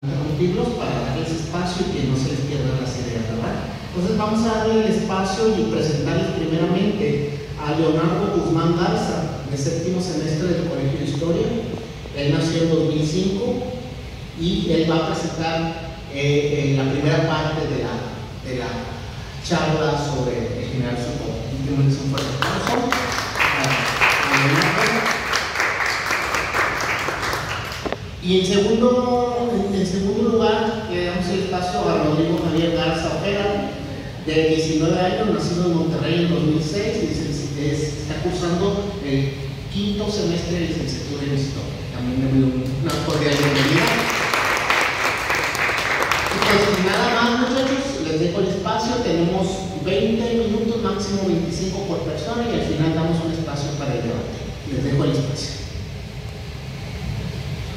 interrumpirlos para darles espacio y que no se les pierdan las ideas, ¿verdad? Entonces vamos a darle el espacio y presentarles primeramente a Leonardo Guzmán Garza, de séptimo semestre del Colegio de Historia. Él nació en 2005 y él va a presentar la primera parte de la charla sobre el general Succo. Démosles un fuerte aplauso. Y en segundo lugar, le damos el espacio a Rodrigo Javier Garza Ojeda, de 19 años, nacido en Monterrey en 2006, y está cursando el quinto semestre de licenciatura en Historia. También le doy una cordial bienvenida. Y pues nada más, muchachos, les dejo el espacio. Tenemos 20 minutos, máximo 25 por persona, y al final damos un espacio para el debate. Les dejo el espacio.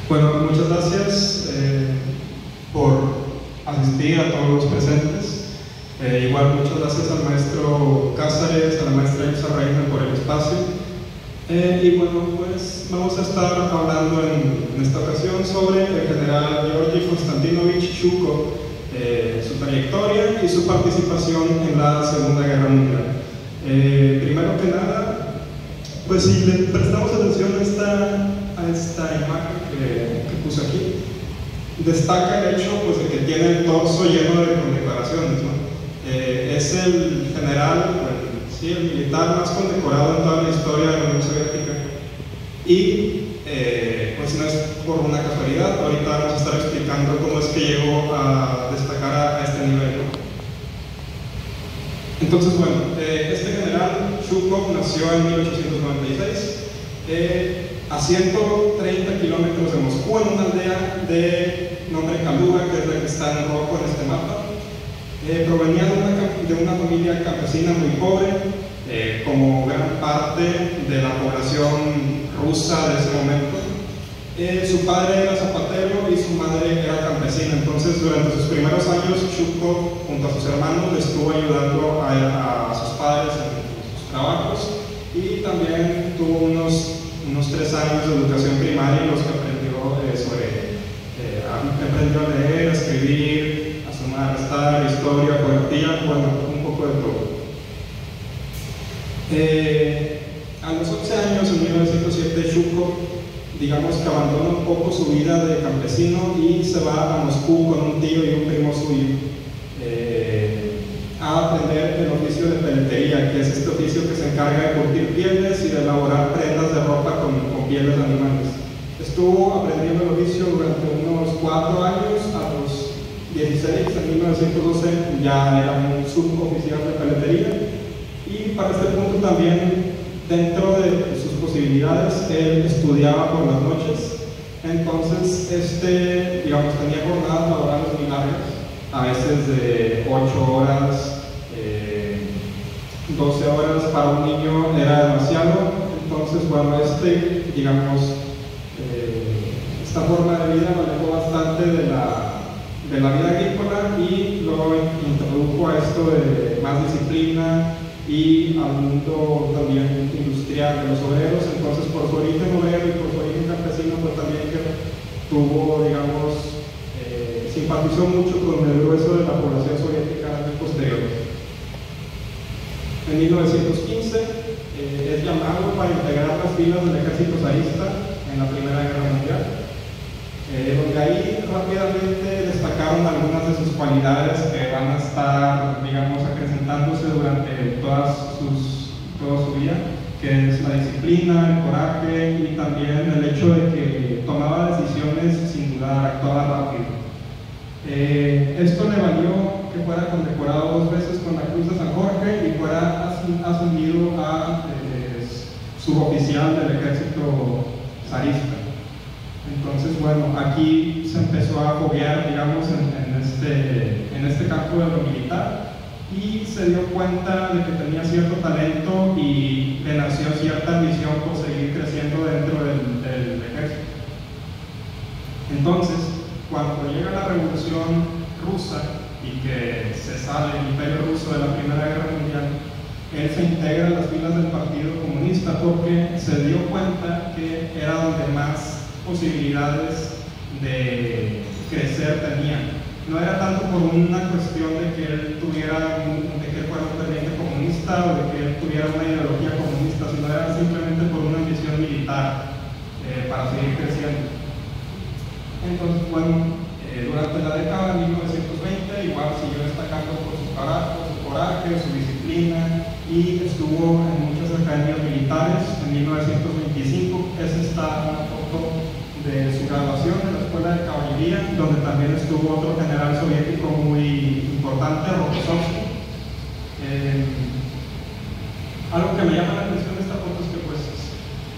Bueno, muchas gracias por asistir a todos los presentes. Igual muchas gracias al maestro Cázares, a la maestra Elsa Reina por el espacio. Y bueno, pues vamos a estar hablando en esta ocasión sobre el general Georgi Konstantinovich Shukov, su trayectoria y su participación en la Segunda Guerra Mundial. Primero que nada, pues si le prestamos atención a esta imagen que puse aquí, destaca el hecho pues, de que tiene el torso lleno de condecoraciones, ¿no? Es el general, bueno, sí, el militar más condecorado en toda la historia de la Unión Soviética, y pues no es por una casualidad. Ahorita vamos a estar explicando cómo es que llegó a destacar a este nivel, ¿no? Entonces, bueno, este general Shukov nació en 1896 a 130 kilómetros de Moscú, en una aldea de nombre Kaluga, que es la que está en rojo en este mapa. Provenía de una familia campesina muy pobre, como gran parte de la población rusa de ese momento. Su padre era zapatero y su madre era campesina. Entonces, durante sus primeros años, Shukov, junto a sus hermanos, le estuvo ayudando a sus padres en sus trabajos, y también tuvo unos 3 años de educación primaria en los que aprendió aprendió a leer, a escribir, a sumar, a restar, historia, poesía, bueno, un poco de todo. A los 11 años, en 1907, Shukov, digamos que abandona un poco su vida de campesino y se va a Moscú con un tío y un primo suyo a aprender el oficio de peletería, que es este oficio que se encarga de curtir pieles y de elaborar prendas de ropa con pieles de animales. Estuvo aprendiendo el oficio durante unos 4 años. A los 16, en 1912, ya era un suboficial de peletería, y para este punto también, dentro de sus posibilidades, él estudiaba por las noches. Entonces, digamos, tenía jornadas laborales muy largas, a veces de 8 horas, 12 horas para un niño era demasiado. Entonces, bueno, digamos, esta forma de vida lo alejó bastante de la vida agrícola y lo introdujo a esto de más disciplina y al mundo también industrial de los obreros. Entonces, por su origen obrero y por su origen campesino, pues también que tuvo, digamos, simpatizó mucho con el grueso de la población soviética posterior. En 1915 es llamado para integrar las filas del ejército zarista en la Primera Guerra Mundial, donde ahí rápidamente destacaron algunas de sus cualidades que van a estar, digamos, acrecentándose durante toda su vida, que es la disciplina, el coraje y también el hecho de que tomaba decisiones sin dudar, actuaba rápido. Esto le valió que fuera condecorado 2 veces con la Cruz de San Jorge y fuera ascendido a suboficial del ejército zarista. Entonces, bueno, aquí se empezó a foguear, digamos, en este campo de lo militar, y se dio cuenta de que tenía cierto talento y le nació cierta ambición por seguir creciendo dentro del ejército. Entonces, cuando llega la Revolución Rusa y que se sale el Imperio Ruso de la Primera Guerra Mundial, él se integra en las filas del Partido Comunista porque se dio cuenta que era donde más posibilidades de crecer tenía. No era tanto por una cuestión de que él fuera un ferviente comunista o de que él tuviera una ideología comunista, sino era simplemente por una ambición militar para seguir creciendo. Entonces, bueno, durante la década de 1920 igual siguió destacando por su coraje, su disciplina, y estuvo en muchas academias militares. En 1925, esa está una foto de su graduación en la Escuela de Caballería, donde también estuvo otro general soviético muy importante, Rokossovsky. Algo que me llama la atención de esta foto es que pues,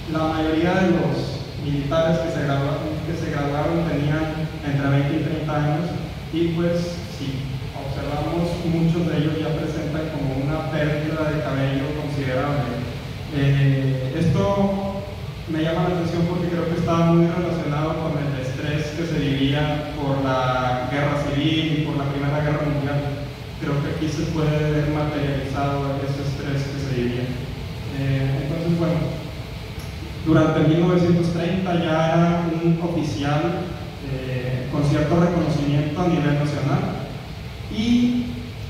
la mayoría de los militares que se graduaron tenían entre 20 y 30 años, y pues si observamos, muchos de ellos ya presentan como una pérdida de cabello considerable. Esto me llama la atención porque creo que estaba muy relacionado con el estrés que se vivía por la guerra civil y por la Primera Guerra Mundial. Creo que aquí se puede ver materializado ese estrés que se vivía. Entonces, bueno, durante 1930 ya era un oficial con cierto reconocimiento a nivel nacional y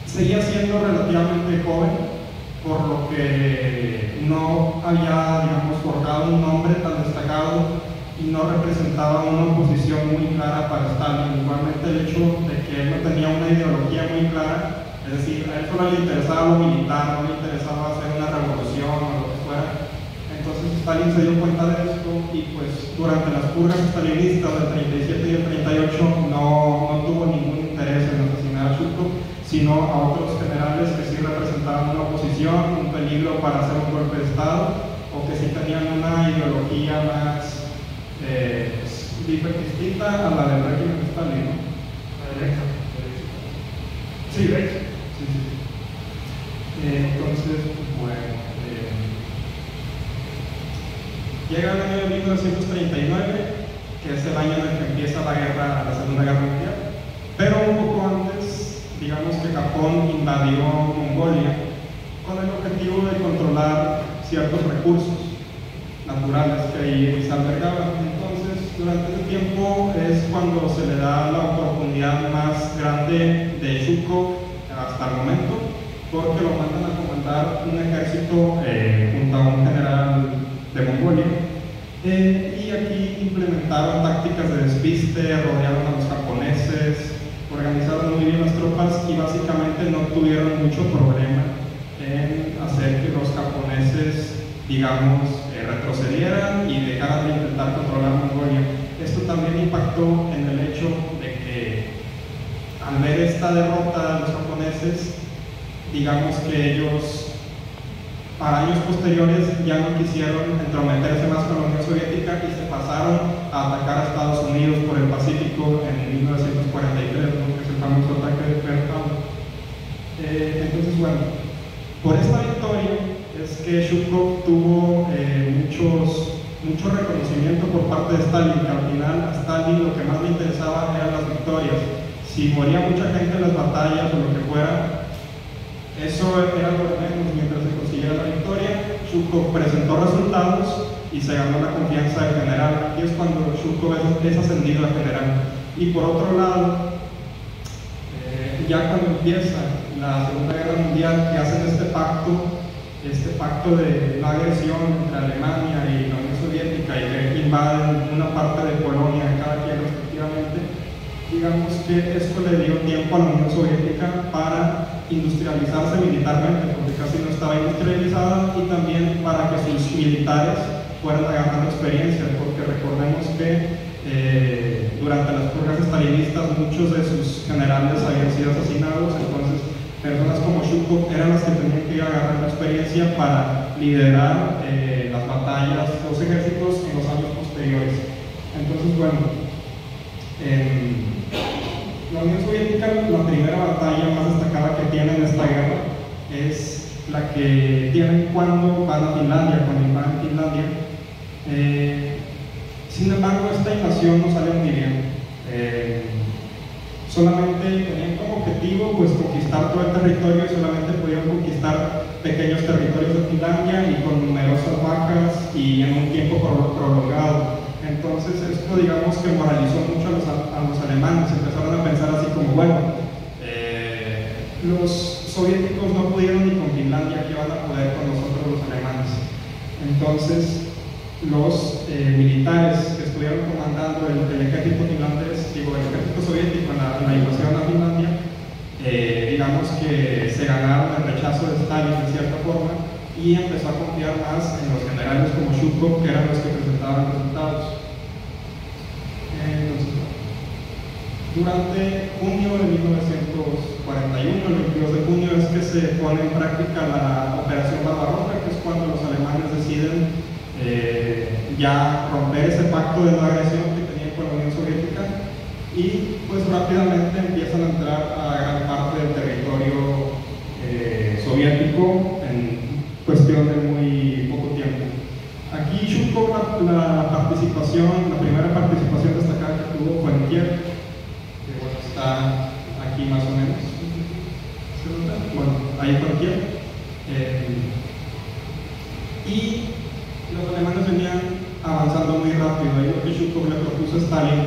seguía siendo relativamente joven, por lo que no había, digamos, forjado un nombre tan destacado y no representaba una oposición muy clara para Stalin. Igualmente el hecho de que él no tenía una ideología muy clara, es decir, a él solo le interesaba lo militar, no le interesaba hacer una revolución o lo que fuera. Entonces Stalin se dio cuenta de esto y pues durante las purgas stalinistas del 37 y el 38 no tuvo ningún interés en asesinar a Zhukov, sino a otros generales que sí representaban una oposición, un peligro para hacer un golpe de Estado, o que sí tenían una ideología más distinta a la del régimen de Stalin, ¿no? Sí, derecha. Sí. Entonces, bueno, llega el año de 1939, que es el año en el que empieza la Segunda Guerra Mundial, pero un poco antes, digamos que Japón invadió Mongolia con el objetivo de controlar ciertos recursos naturales que ahí se albergaban. Entonces, durante ese tiempo es cuando se le da la oportunidad más grande de Zhukov hasta el momento, porque lo mandan a comandar un ejército junto a un general de Mongolia. Y aquí implementaron tácticas de despiste, rodearon a los japoneses, organizaron muy bien las tropas y básicamente no tuvieron mucho problema en hacer que los japoneses, digamos, retrocedieran y dejaran de intentar controlar Mongolia. Esto también impactó en el hecho de que al ver esta derrota de los japoneses, digamos que ellos para años posteriores ya no quisieron entrometerse más con la Unión Soviética y se pasaron a atacar a Estados Unidos por el Pacífico en 1943, ¿no? Que es el famoso ataque de Pearl Harbor. Entonces, bueno, por esta victoria es que Zhukov tuvo mucho reconocimiento por parte de Stalin, que al final a Stalin lo que más le interesaba eran las victorias. Si moría mucha gente en las batallas o lo que fuera, eso era lo de menos. Mientras se consiguiera la victoria, Zhukov presentó resultados y se ganó la confianza del general. Aquí es cuando Zhukov es ascendido a general. Y por otro lado, ya cuando empieza la Segunda Guerra Mundial, que hacen este pacto de no agresión entre Alemania y la Unión Soviética, y que invaden una parte de Polonia, cada quien respectivamente, digamos que esto le dio tiempo a la Unión Soviética para industrializarse militarmente, porque casi no estaba industrializada, y también para que sus militares fueran agarrando experiencia, porque recordemos que durante las purgas estalinistas muchos de sus generales habían sido asesinados. Entonces personas como Zhukov eran las que tenían que ir a agarrar la experiencia para liderar las batallas, los ejércitos en los años posteriores. Entonces, bueno, la Unión Soviética, la primera batalla más destacada que tiene en esta guerra es la que tienen cuando van a Finlandia, cuando invaden Finlandia. Sin embargo, esta invasión no sale muy bien. Solamente tenían como objetivo pues conquistar todo el territorio, y solamente podían conquistar pequeños territorios de Finlandia y con numerosas bajas y en un tiempo prolongado. Entonces esto, digamos, que moralizó mucho a los alemanes. Empezaron a pensar así como, bueno, los soviéticos no pudieron ni con Finlandia, ¿qué van a poder con nosotros los alemanes? Entonces los militares que estuvieron comandando el ejército finlandés, el ejército soviético en la invasión a Finlandia, digamos que se ganaron el rechazo de Stalin de cierta forma y empezó a confiar más en los generales como Zhukov, que eran los que presentaban resultados. Durante junio de 1941, el 22 de junio, es que se pone en práctica la Operación Barbarroja, que es cuando los alemanes deciden ya romper ese pacto de no agresión que tenían con la Unión Soviética y pues rápidamente empiezan a entrar a gran parte del territorio soviético en cuestión de muy poco tiempo. Aquí Zhukov, la primera participación destacada que tuvo fue en Kiev, que bueno, está aquí más o menos. Bueno, ahí fue en Kiev. Y los alemanes venían avanzando muy rápido. Ahí lo que Zhukov le propuso a Stalin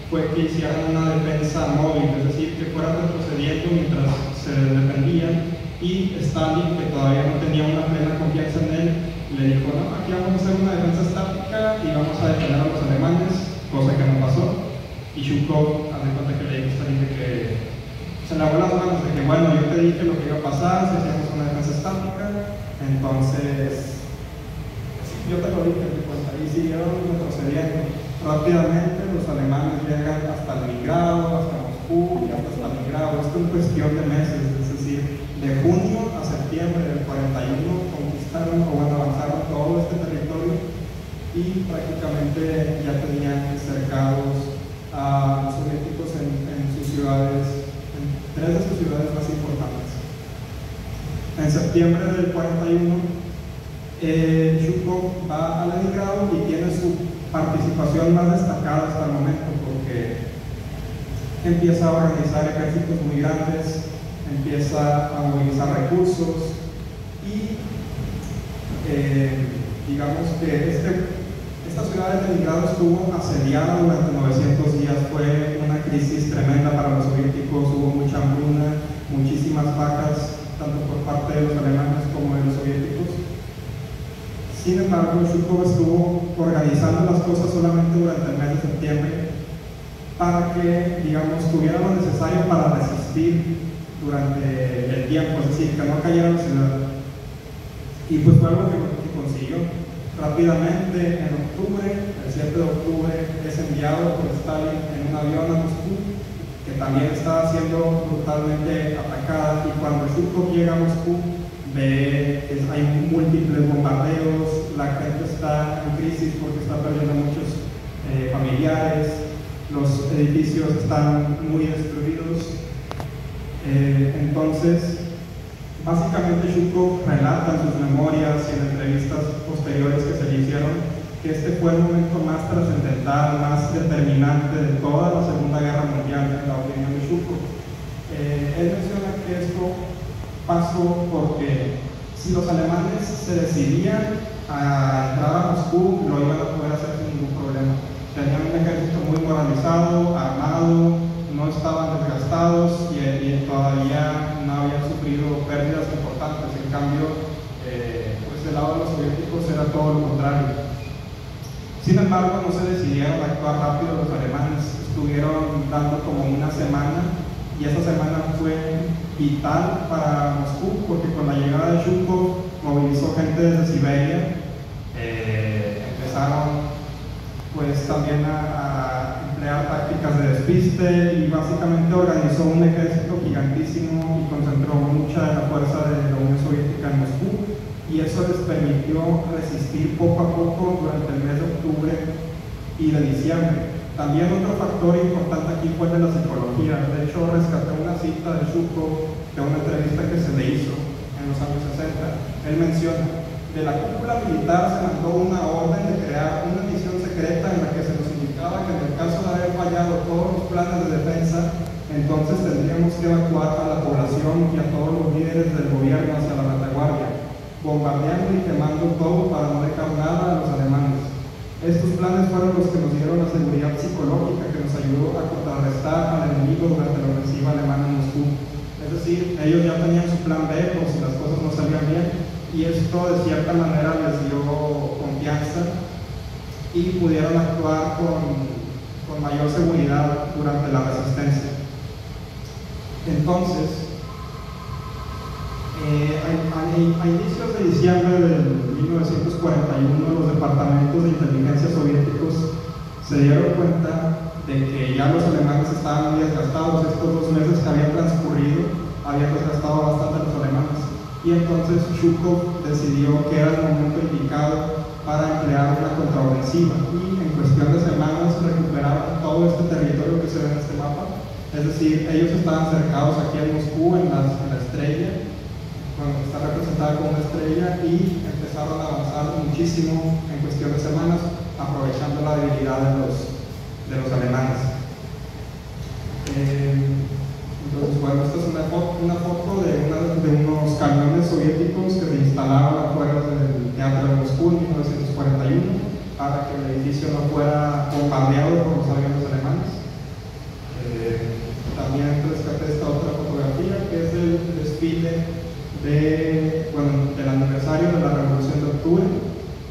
fue que hicieran una defensa móvil, es decir, que fueran retrocediendo mientras se defendían, y Stalin, que todavía no tenía una plena confianza en él, le dijo, no, aquí vamos a hacer una defensa estática y vamos a detener a los alemanes, cosa que no pasó. Y Zhukov, hace cuenta que le dijo a Stalin que se lavó las manos, de que bueno, yo te dije lo que iba a pasar si hacíamos una defensa estática, entonces yo te lo dije, y siguieron retrocediendo. Rápidamente los alemanes llegan hasta Leningrado, hasta Moscú y hasta Stalingrado. Esto en cuestión de meses, es decir, de junio a septiembre del 41 conquistaron avanzaron todo este territorio y prácticamente ya tenían cercados a los soviéticos en sus ciudades, en 3 de sus ciudades más importantes. En septiembre del 41, Zhukov va a Leningrado y tiene su participación más destacada hasta el momento, porque empieza a organizar ejércitos muy grandes, empieza a movilizar recursos y digamos que esta ciudad de Leningrado estuvo asediada durante 900 días. Fue una crisis tremenda para los soviéticos, hubo mucha hambruna, muchísimas bajas, tanto por parte de los alemanes como de los soviéticos. Sin embargo, Zhukov estuvo organizando las cosas solamente durante el mes de septiembre para que, digamos, tuviera lo necesario para resistir durante el tiempo, es decir, que no cayera la ciudad. Y pues fue algo que consiguió. Rápidamente, en octubre, el 7 de octubre, es enviado por Stalin en un avión a Moscú, que también estaba siendo brutalmente atacada, y cuando Zhukov llega a Moscú, ve que hay múltiples bombardeos, la gente está en crisis porque está perdiendo muchos familiares, los edificios están muy destruidos. Entonces, básicamente Zhukov relata en sus memorias y en entrevistas posteriores que se le hicieron que este fue el momento más trascendental, más determinante de toda la Segunda Guerra Mundial, en la opinión de Zhukov. Él menciona que esto pasó porque si los alemanes se decidían a entrar a Moscú, lo iban a poder hacer sin ningún problema. Tenían un ejército muy moralizado, armado, no estaban desgastados y todavía no habían sufrido pérdidas importantes. En cambio, pues del lado de los soviéticos era todo lo contrario. Sin embargo, no se decidieron a actuar rápido los alemanes, estuvieron dando como una semana, y esa semana fue vital para Moscú, porque con la llegada de Zhukov movilizó gente desde Siberia, empezaron pues también a emplear tácticas de despiste y básicamente organizó un ejército gigantísimo y concentró mucha de la fuerza de la Unión Soviética en Moscú, y eso les permitió resistir poco a poco durante el mes de octubre y de diciembre. También otro factor importante aquí fue el de la psicología. De hecho, rescaté una cita de Zhukov de una entrevista que se le hizo en los años 60. Él menciona: de la cúpula militar se mandó una orden de crear una misión secreta en la que se nos indicaba que en el caso de haber fallado todos los planes de defensa, entonces tendríamos que evacuar a la población y a todos los líderes del gobierno hacia la retaguardia, bombardeando y quemando todo para no dejar nada a los alemanes. Estos planes fueron los que nos dieron la seguridad psicológica que nos ayudó a contrarrestar al enemigo durante la ofensiva alemana en Moscú. Es decir, ellos ya tenían su plan B por si las cosas no salían bien, y esto de cierta manera les dio confianza y pudieron actuar con mayor seguridad durante la resistencia. Entonces, a inicios de diciembre de 1941, los departamentos de inteligencia soviéticos se dieron cuenta de que ya los alemanes estaban muy desgastados. Estos 2 meses que habían transcurrido habían desgastado bastante a los alemanes, y entonces Zhukov decidió que era el momento indicado para emplear una contraofensiva, y en cuestión de semanas recuperaron todo este territorio que se ve en este mapa. Es decir, ellos estaban cercados aquí en Moscú, en la estrella, bueno, está representada como una estrella, y empezaron a avanzar muchísimo en cuestión de semanas, aprovechando la debilidad de los alemanes. Entonces, bueno, esta es una foto de unos camiones soviéticos que se instalaron afuera del Teatro de Moscú en 1941 para que el edificio no fuera bombardeado por los aviones alemanes. También rescaté esta otra fotografía, que es el desfile del aniversario de la Revolución de Octubre.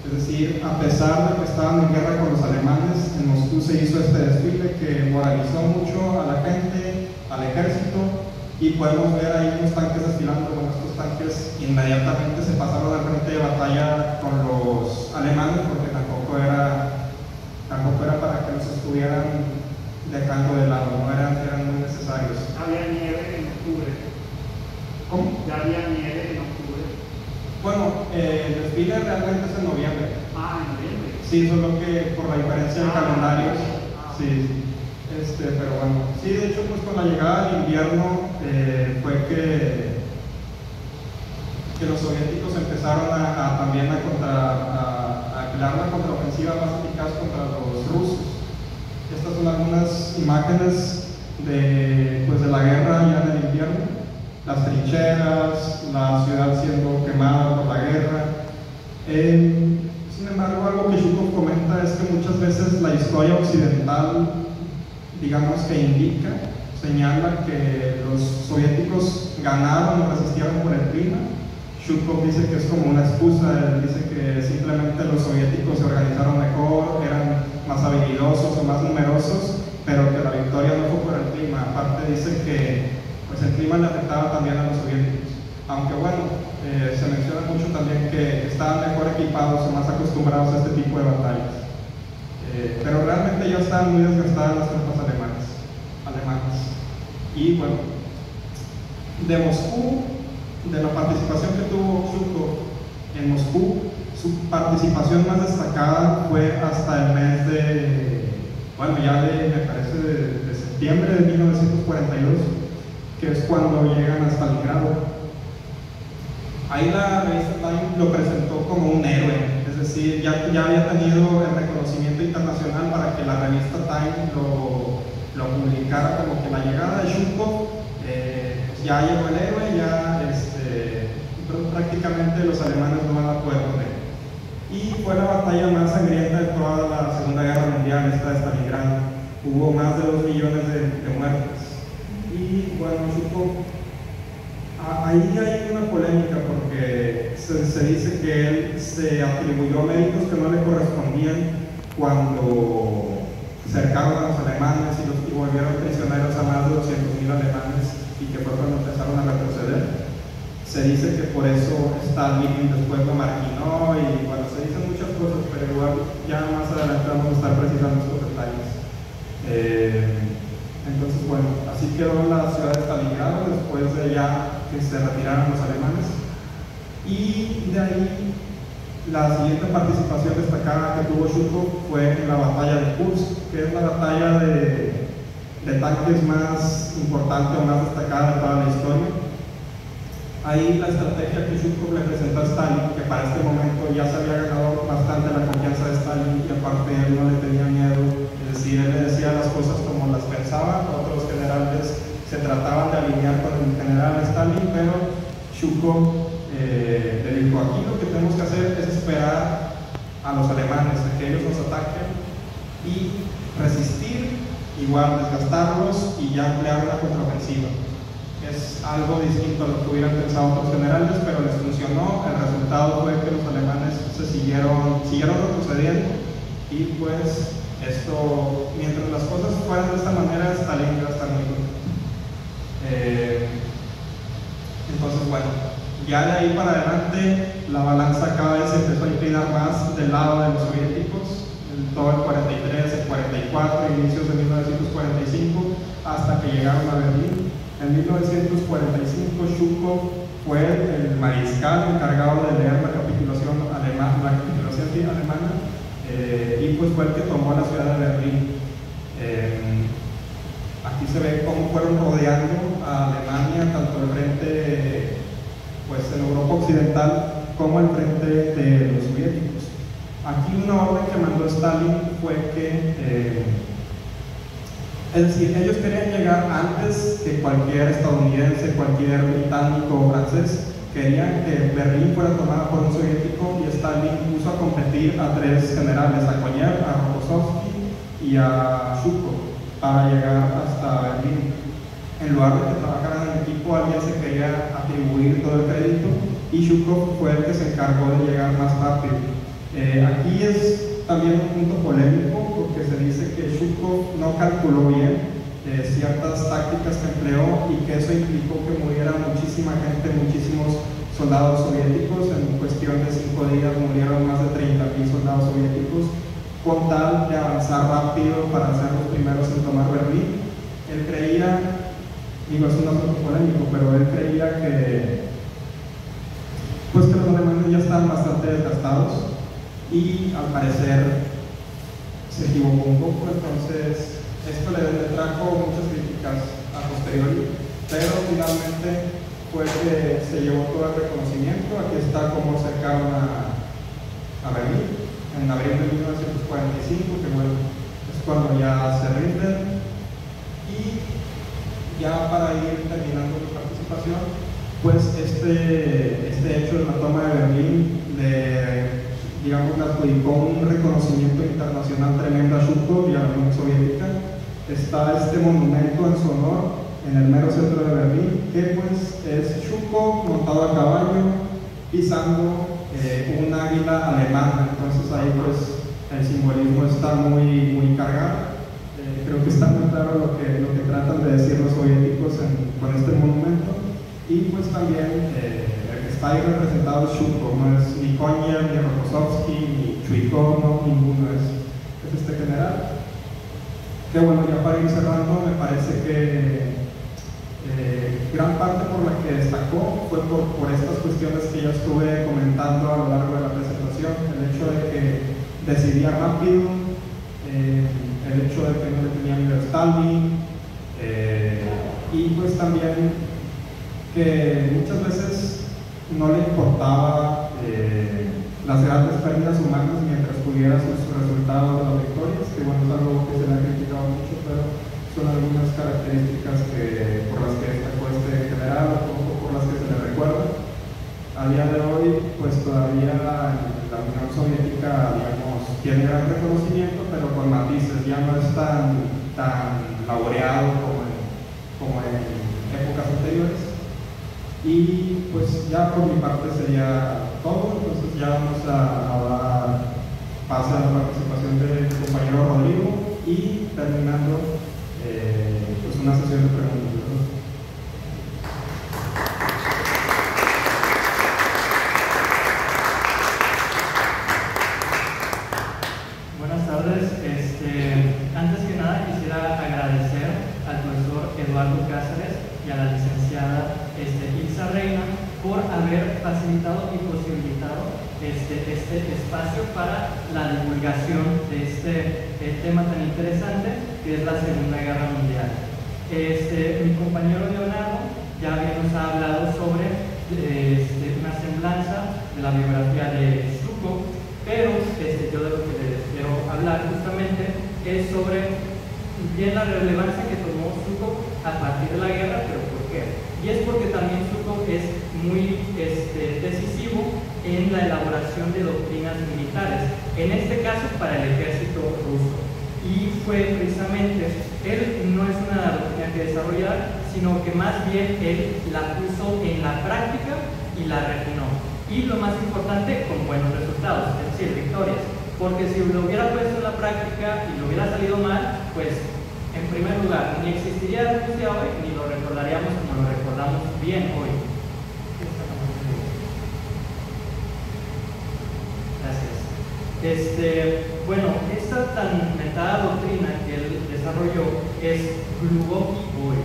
Es decir, a pesar de que estaban en guerra con los alemanes, en Moscú se hizo este desfile que moralizó mucho a la gente, al ejército, y podemos ver ahí unos tanques desfilando. Bueno, estos tanques inmediatamente se pasaron al frente de batalla con los alemanes, porque tampoco era para que los estuvieran dejando de lado, no eran muy necesarios. Había nieve en octubre. ¿Cómo? Ya había nieve en octubre. Bueno, el desfile realmente es en noviembre. En noviembre. Sí, solo que por la diferencia de calendarios. Sí. Pero bueno, sí, de hecho, pues con la llegada del invierno fue que los soviéticos empezaron también a crear una contraofensiva más eficaz contra los rusos. Estas son algunas imágenes de la guerra ya en el invierno, las trincheras, la ciudad siendo quemada por la guerra. Sin embargo, algo que Zhukov comenta es que muchas veces la historia occidental, digamos que señala que los soviéticos ganaron o resistieron por el clima. Zhukov dice que es como una excusa. Él dice que simplemente los soviéticos se organizaron mejor, eran más habilidosos o más numerosos, pero que la victoria no fue por el clima. Aparte dice que el clima le afectaba también a los soviéticos, aunque bueno, se menciona mucho también que estaban mejor equipados o más acostumbrados a este tipo de batallas. Pero realmente ya estaban muy desgastadas las tropas alemanas. Y bueno, de Moscú, de la participación que tuvo Zhukov en Moscú, su participación más destacada fue hasta el mes me parece de septiembre de 1942, que es cuando llegan a Stalingrado. Ahí la revista Time lo presentó como un héroe, es decir, ya había tenido el reconocimiento internacional para que la revista Time lo publicara como que la llegada de Zhukov, ya llegó el héroe, prácticamente los alemanes no van a poder con él. Y fue la batalla más sangrienta de toda la Segunda Guerra Mundial, esta de Stalingrado. Hubo más de 2 millones de muertes. Y bueno, Zhukov, ahí hay una polémica porque se dice que él se atribuyó méritos que no le correspondían cuando cercaron a los alemanes y volvieron prisioneros a más de 200.000 alemanes, y que fue cuando empezaron a retroceder. Se dice que por eso Stalin después lo marginó, y bueno, se dicen muchas cosas, pero igual ya más adelante vamos a estar precisando estos detalles. Entonces, bueno, así quedó la ciudad de Stalingrado después de ya que se retiraron los alemanes. Y de ahí, la siguiente participación destacada que tuvo Zhukov fue en la batalla de Kursk, que es la batalla de tanques más importante o más destacada de toda la historia. Ahí la estrategia que Zhukov le presentó a Stalin, que para este momento ya se había ganado bastante la confianza de Stalin, y aparte él no le tenía miedo, es decir, él le decía las cosas como las pensaba. Otros generales se trataban de alinear con el general Stalin, pero Zhukov le dijo: aquí lo que tenemos que hacer es esperar a los alemanes, a que ellos nos ataquen y resistir, igual desgastarlos y ya emplear una contraofensiva. Es algo distinto a lo que hubieran pensado otros generales, pero les funcionó. El resultado fue que los alemanes se siguieron retrocediendo y pues esto, mientras las cosas fueran de esta manera, Stalin iba a estar muy contento. Entonces, bueno, ya de ahí para adelante la balanza cada vez se empezó a inclinar más del lado de los soviéticos, en todo el 43, el 44, inicios de 1945, hasta que llegaron a Berlín. En 1945 Zhukov fue el mariscal encargado de leer la capitulación alemana, y pues fue el que tomó la ciudad de Berlín. Aquí se ve cómo fueron rodeando a Alemania, tanto el frente pues en Europa Occidental como el frente de los soviéticos. Aquí una orden que mandó Stalin fue que es decir, ellos querían llegar antes que cualquier estadounidense, cualquier británico o francés. Querían que Berlín fuera tomada por un soviético y Stalin puso a competir a tres generales, a Konev, a Rokossovsky y a Zhukov, para llegar hasta Berlín. En lugar de que trabajaran en equipo, alguien se quería atribuir todo el crédito y Zhukov fue el que se encargó de llegar más rápido. Aquí es también un punto polémico porque se dice que Zhukov no calculó bien ciertas tácticas que empleó y que eso implicó que muriera muchísima gente, muchísimos soldados soviéticos. En cuestión de 5 días murieron más de 30.000 soldados soviéticos con tal de avanzar rápido para ser los primeros en tomar Berlín. Él creía, digo, es un asunto polémico, pero él creía que pues que los alemanes ya estaban bastante desgastados y al parecer se equivocó un poco. Entonces esto le trajo muchas críticas a posteriori, pero finalmente fue que se llevó todo el reconocimiento. Aquí está cómo cercaron a Berlín en abril de 1945, que bueno, es cuando ya se rinden. Y ya para ir terminando mi participación, pues este hecho de la toma de Berlín le adjudicó un reconocimiento internacional tremendo a Zhukov y a la Unión Soviética. Está este monumento en su honor en el mero centro de Berlín, que pues es Zhukov montado a caballo pisando un águila alemana. Entonces ahí pues el simbolismo está muy cargado. Creo que está muy claro lo que tratan de decir los soviéticos con este monumento. Y pues también el que está ahí representado es Zhukov, no es ni Konev, ni Rokossovsky, ni Chuikov, no, ninguno es este general. Que bueno, ya para ir cerrando, me parece que gran parte por la que destacó fue por estas cuestiones que ya estuve comentando a lo largo de la presentación. El hecho de que decidía rápido, el hecho de que no le tenía miedo a Stalin, y pues también que muchas veces no le importaba las grandes pérdidas humanas mientras pudiera sus resultados de las victorias, que bueno, es algo que se le ha criticado mucho, pero son algunas características por las que destacó este general, o por las que se le recuerda. A día de hoy, pues todavía la Unión Soviética, digamos, tiene gran reconocimiento, pero con matices, ya no es tan laureado como en épocas anteriores. Y pues ya por mi parte sería todo. Entonces ya vamos a dar pase a la participación del compañero Rodrigo y terminando pues una sesión de preguntas. Buenas tardes. Antes que nada quisiera agradecer al profesor Eduardo Cáceres y a la licenciada Ilsa Reina por haber facilitado y posibilitado este espacio para la divulgación de este tema tan interesante que es la Segunda Guerra Mundial. Mi compañero Leonardo ya nos ha hablado sobre una semblanza de la biografía de Zhukov, pero yo de lo que les quiero hablar justamente es sobre bien la relevancia que tomó Zhukov a partir de la guerra, pero ¿por qué? Y es porque también Zhukov es muy decisivo en la elaboración de doctrinas militares. en este caso para el ejército ruso. Y fue precisamente, él no es una doctrina que desarrollar, sino que más bien él la puso en la práctica y la refinó. Y lo más importante, con buenos resultados, es decir, victorias. Porque si lo hubiera puesto en la práctica y lo hubiera salido mal, pues en primer lugar, ni existiría Rusia hoy, ni lo recordaríamos como lo recordamos bien hoy. Gracias. Bueno, esta tan mentada doctrina que él desarrolló es Gluboký boj,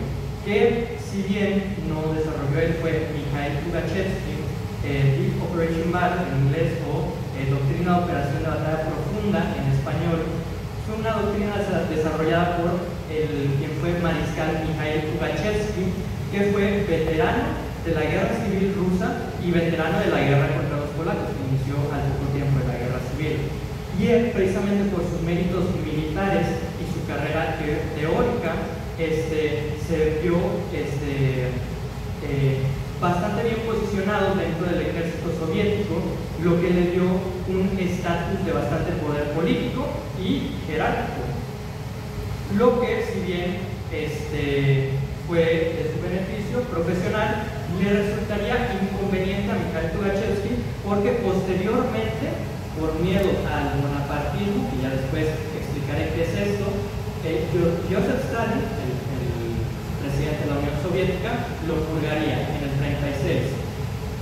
que si bien no desarrolló él, fue Mikhail Pugachevsky, Deep Operation Battle en inglés, o Doctrina de Operación de Batalla Profunda en español. Fue una doctrina desarrollada por quien fue mariscal Mikhail Pugachevsky, que fue veterano de la Guerra Civil Rusa y veterano de la guerra contra los polacos, que inició al poco tiempo de la Guerra Civil. Y él, precisamente por sus méritos militares y su carrera teórica, se vio bastante bien posicionado dentro del ejército soviético, lo que le dio un estatus de bastante poder político y jerárquico. Lo que, si bien fue de su beneficio profesional, le resultaría inconveniente a Mikhail Pugachevsky, porque posteriormente, por miedo al bonapartismo, que ya después explicaré qué es esto, Joseph Stalin, el presidente de la Unión Soviética, lo purgaría en el 36.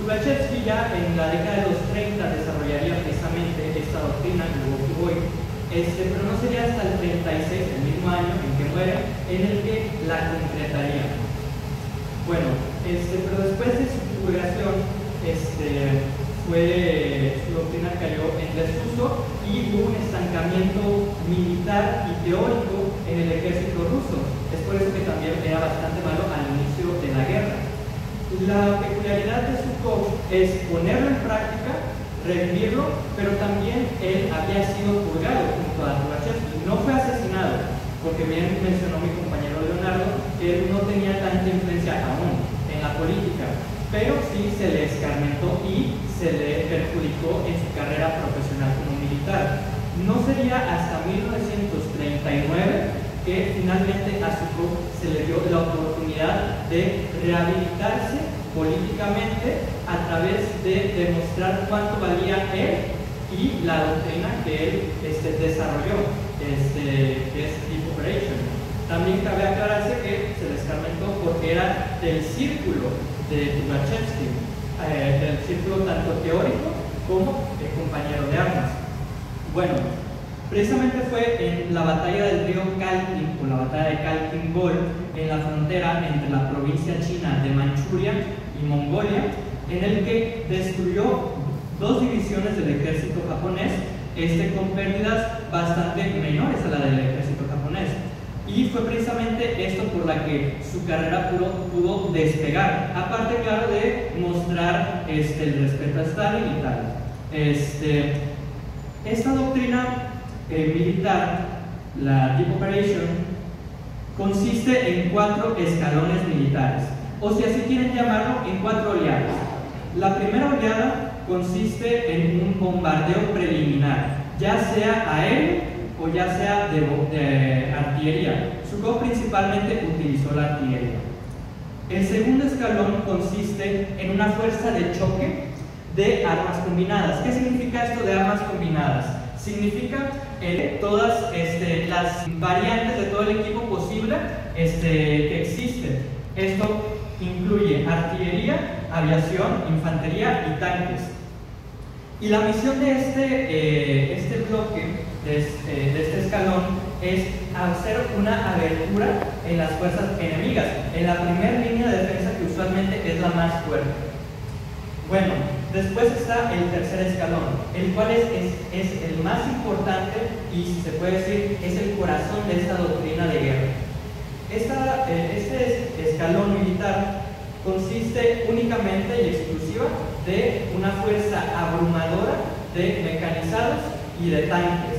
Pugachevsky ya en la década de los 30 desarrollaría precisamente esta doctrina, Gluboký boj, pero no sería hasta el 36, el mismo año en que muere, en el que la concretaría. Bueno, pero después de su purgación, su doctrina cayó en desuso y hubo un estancamiento militar y teórico en el ejército ruso. Es por eso que también era bastante malo al inicio de la guerra. La peculiaridad de Zhukov es ponerlo en práctica, revivirlo, pero también él había sido purgado junto a Pugachevsky. No fue asesinado, porque bien mencionó mi compañero Leonardo que él no tenía tanta influencia aún en la política, pero sí se le escarmentó y se le perjudicó en su carrera profesional como militar. No sería hasta 1939 que finalmente a Zhukov se le dio la oportunidad de rehabilitarse políticamente a través de demostrar cuánto valía él y la doctrina que él desarrolló, que es Deep Operation. También cabe aclararse que se le escarmentó porque era del círculo de Pugachevsky, del círculo tanto teórico como de compañero de armas. Bueno, precisamente fue en la batalla del río Khalkhin, o la batalla de Khalkhin Gol, en la frontera entre la provincia china de Manchuria y Mongolia, en el que destruyó 2 divisiones del ejército japonés, con pérdidas bastante menores a la del ejército japonés. Y fue precisamente esto por la que su carrera pudo despegar, aparte, claro, de mostrar el respeto a Stalin y tal. Esta doctrina militar, la Deep Operation, consiste en 4 escalones militares, o si así quieren llamarlo, en 4 oleadas. La primera oleada consiste en un bombardeo preliminar, ya sea aéreo o ya sea de artillería. Zhukov principalmente utilizó la artillería. El segundo escalón consiste en una fuerza de choque de armas combinadas. ¿Qué significa esto de armas combinadas? Significa todas las variantes de todo el equipo posible que existen. Esto incluye artillería, aviación, infantería y tanques. Y la misión de este bloque, de este escalón, es hacer una abertura en las fuerzas enemigas, en la primera línea de defensa, que usualmente es la más fuerte. Bueno, después está el tercer escalón, el cual es el más importante y, si se puede decir, es el corazón de esta doctrina de guerra. Este escalón militar consiste únicamente y exclusiva de una fuerza abrumadora de mecanizados y de tanques,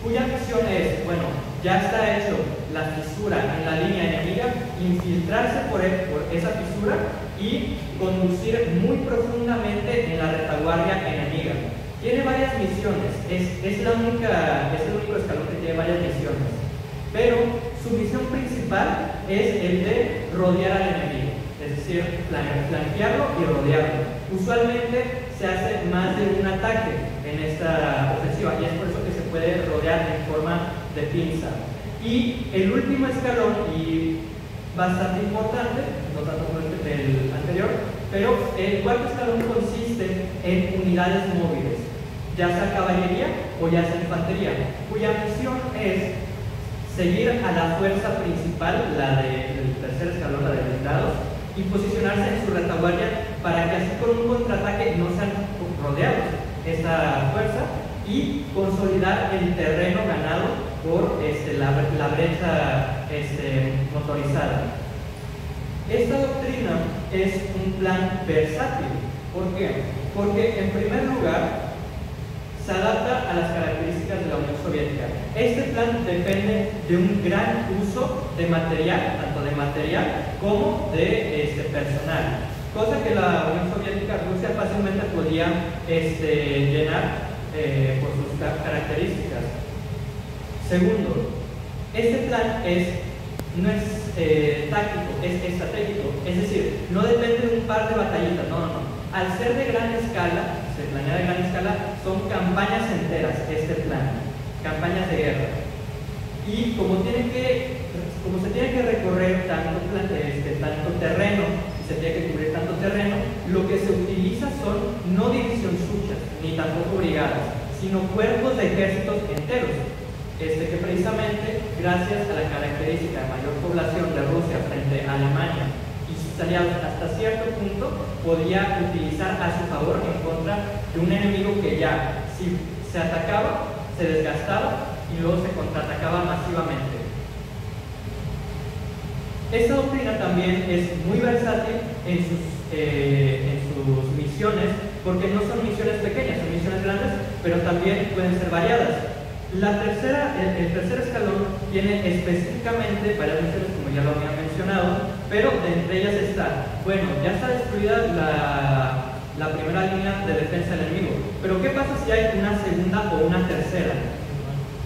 cuya misión es, bueno, ya está hecho la fisura en la línea enemiga, infiltrarse por esa fisura y conducir muy profundamente en la retaguardia enemiga. Tiene varias misiones, es el único escalón que tiene varias misiones, pero su misión principal es el de rodear al enemigo, es decir, flanquearlo y rodearlo. Usualmente se hace más de un ataque en esta ofensiva y es por eso que se puede rodear en forma de pinza. Y el último escalón, y bastante importante, no tanto como el anterior, pero el cuarto escalón consiste en unidades móviles, ya sea caballería o ya sea infantería, cuya misión es seguir a la fuerza principal, la del tercer escalón, la de blindados, y posicionarse en su retaguardia para que así con un contraataque no sean rodeados esa fuerza y consolidar el terreno ganado por la brecha motorizada. Esta doctrina es un plan versátil. ¿Por qué? Porque en primer lugar se adapta a las características de la Unión Soviética. Este plan depende de un gran uso de material, tanto de material como de personal, cosa que la Unión Soviética, Rusia, fácilmente podía llenar por sus características. Segundo, este plan no es táctico, es estratégico, es decir, no depende de un par de batallitas, no. Al ser de gran escala, se planea de gran escala, son campañas enteras este plan, campañas de guerra. Y como se tiene que recorrer tanto terreno, y se tiene que cubrir tanto terreno, lo que se utiliza son no divisionsuchas, ni tampoco brigadas, sino cuerpos de ejércitos enteros. Que precisamente, gracias a la característica de mayor población de Rusia frente a Alemania y sus aliados hasta cierto punto, podía utilizar a su favor en contra de un enemigo que ya, si se atacaba, se desgastaba y luego se contraatacaba masivamente. Esta doctrina también es muy versátil en sus misiones, porque no son misiones pequeñas, son misiones grandes, pero también pueden ser variadas. El tercer escalón tiene específicamente varias misiones, como ya lo había mencionado, pero de entre ellas está, bueno, ya está destruida la primera línea de defensa del enemigo, pero ¿qué pasa si hay una segunda o una tercera?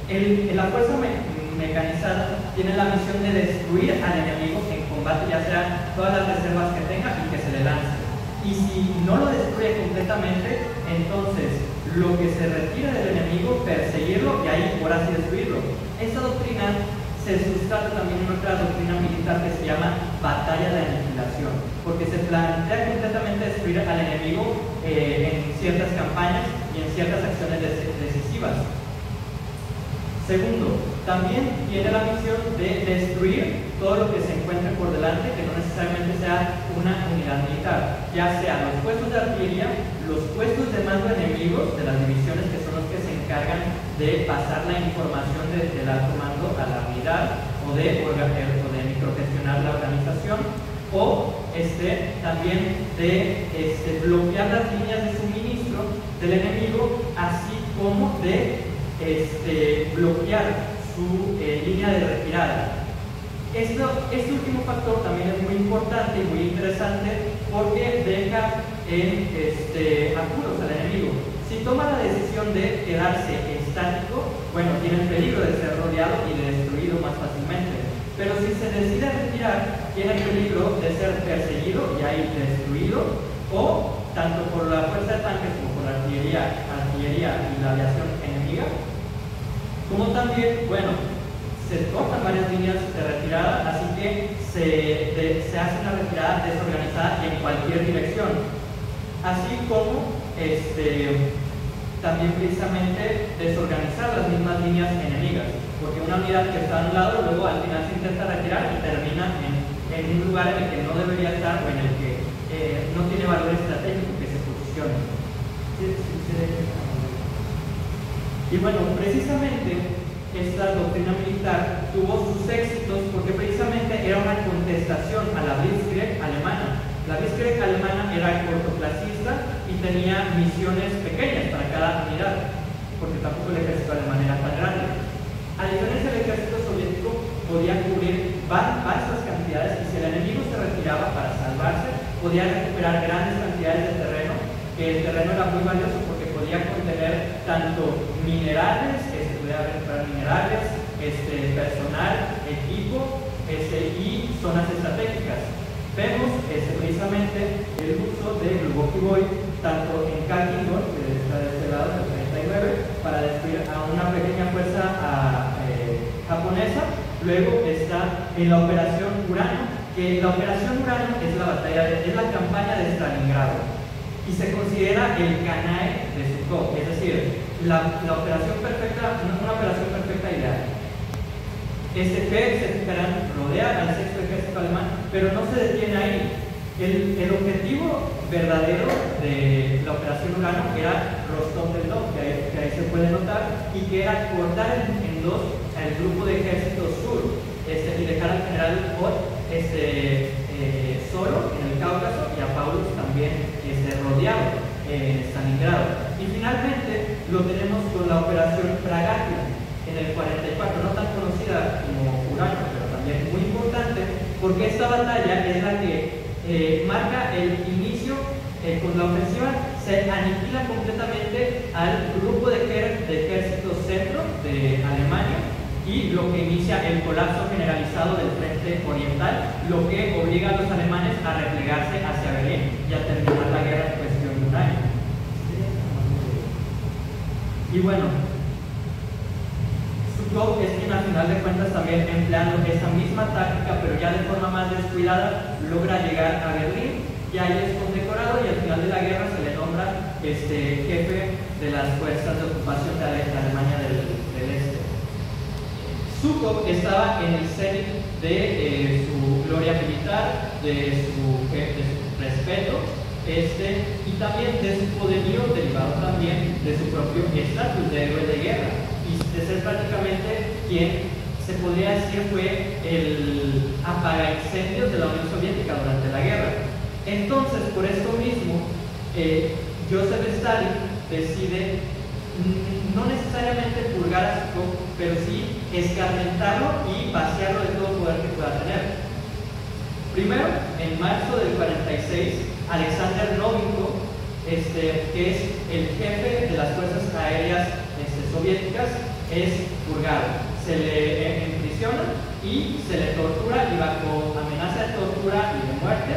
La fuerza mecanizada tiene la misión de destruir al enemigo en combate, ya sea todas las reservas que tenga y que se le lance. Y si no lo destruye completamente, entonces lo que se retira del enemigo, perseguirlo y ahí por así destruirlo. Esta doctrina se sustenta también en otra doctrina militar que se llama batalla de aniquilación, porque se plantea completamente destruir al enemigo en ciertas campañas y en ciertas acciones decisivas. Segundo, también tiene la misión de destruir todo lo que se encuentre por delante, que no necesariamente sea una unidad militar, ya sea los puestos de artillería, los puestos de mando enemigos de las divisiones, que son los que se encargan de pasar la información del alto mando a la unidad o de microgestionar la organización, o también de bloquear las líneas de suministro del enemigo, así como de bloquear su línea de retirada. Este último factor también es muy importante y muy interesante porque deja en apuros al enemigo. Si toma la decisión de quedarse estático, bueno, tiene el peligro de ser rodeado y de destruido más fácilmente. Pero si se decide retirar, tiene el peligro de ser perseguido y ahí destruido, o tanto por la fuerza de tanques como por la artillería y la aviación enemiga, como también, bueno, se cortan varias líneas de retirada, así que se hace una retirada desorganizada en cualquier dirección, así como también precisamente desorganizar las mismas líneas enemigas, porque una unidad que está a un lado luego al final se intenta retirar y termina en un lugar en el que no debería estar o en el que no tiene valor estratégico que se posicione. Y bueno, precisamente esta doctrina militar tuvo sus éxitos porque precisamente era una contestación a la Blitzkrieg alemana. La Blitzkrieg alemana era cortoplacista y tenía misiones pequeñas para cada unidad, porque tampoco el ejército alemán era tan grande. A diferencia del ejército soviético, podía cubrir vastas cantidades y si el enemigo se retiraba para salvarse, podía recuperar grandes cantidades de terreno, que el terreno era muy valioso porque podía contener tanto minerales, se podía recuperar minerales, personal, equipo y zonas estratégicas. Vemos precisamente el uso de Milwaukee Boy tanto en Kalkindor, que está de este lado, en el 39, para destruir a una pequeña fuerza japonesa. Luego está en la Operación Urano, que la Operación Urano es la campaña de Stalingrado y se considera el Kanae de Zhukov, es decir, la operación perfecta, una operación perfecta ideal. Que rodea al sexto ejército alemán, pero no se detiene ahí. El objetivo verdadero de la Operación Urano era Rostov del Don, que ahí se puede notar, y que era cortar en dos al grupo de ejército sur y dejar al general Ott solo en el Cáucaso y a Paulus también rodeado en Stalingrado. Y finalmente lo tenemos con la Operación Pragatio en el 44, no tan conocida como Urano, pero también muy importante, porque esta batalla es la que marca el inicio. Con la ofensiva se aniquila completamente al grupo de ejército centro de Alemania y lo que inicia el colapso generalizado del frente oriental, lo que obliga a los alemanes a replegarse hacia Berlín y a terminar la guerra en cuestión de un año. Y bueno, Zhukov es quien a final de cuentas también, empleando esa misma táctica pero ya de forma más descuidada, logra llegar a Berlín y ahí es condecorado y al final de la guerra se le nombra jefe de las fuerzas de ocupación de Alemania del Este. Zhukov estaba en el cenit de su gloria militar, de su respeto y también de su poderío, derivado también de su propio estatus de héroe de guerra y de ser prácticamente quien se podría decir fue el apagaincendios de la Unión Soviética durante la guerra. Entonces, por esto mismo, Joseph Stalin decide no necesariamente purgar a Zhukov, pero sí escarmentarlo y vaciarlo de todo poder que pueda tener. Primero, en marzo del 46, Alexander Novikov, que es el jefe de las fuerzas aéreas soviéticas, es purgado. Se le emprisiona y se le tortura y bajo amenaza de tortura y de muerte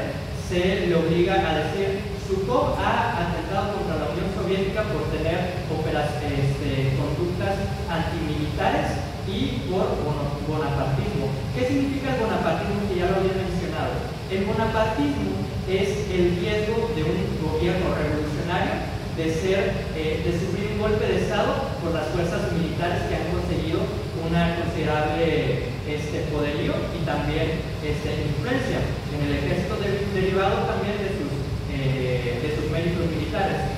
se le obliga a decir: Zhukov ha atentado contra la Unión Soviética por tener conductas antimilitares y por bonapartismo. ¿Qué significa el bonapartismo? Que ya lo había mencionado. El bonapartismo es el riesgo de un gobierno revolucionario de sufrir un golpe de Estado por las fuerzas militares que han conseguido una considerable poderío y también influencia en el ejército derivado también de sus méritos militares.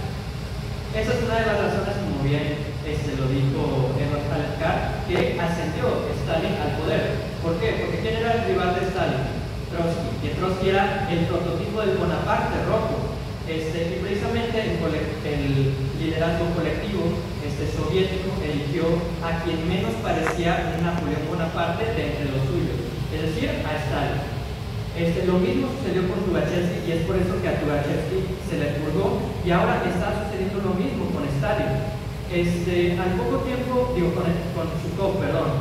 Esa es una de las razones, como bien lo dijo Edward Allencar, que ascendió Stalin al poder. ¿Por qué? Porque ¿quién era el rival de Stalin? Trotsky. Que Trotsky era el prototipo del Bonaparte rojo. Y precisamente el liderazgo colectivo soviético eligió a quien menos parecía un Napoleón Bonaparte de entre los suyos, es decir, a Stalin. Lo mismo sucedió con Tukhachevsky y es por eso que a Tukhachevsky se le purgó y ahora está sucediendo lo mismo con Stalin. Al poco tiempo, con Zhukov, perdón,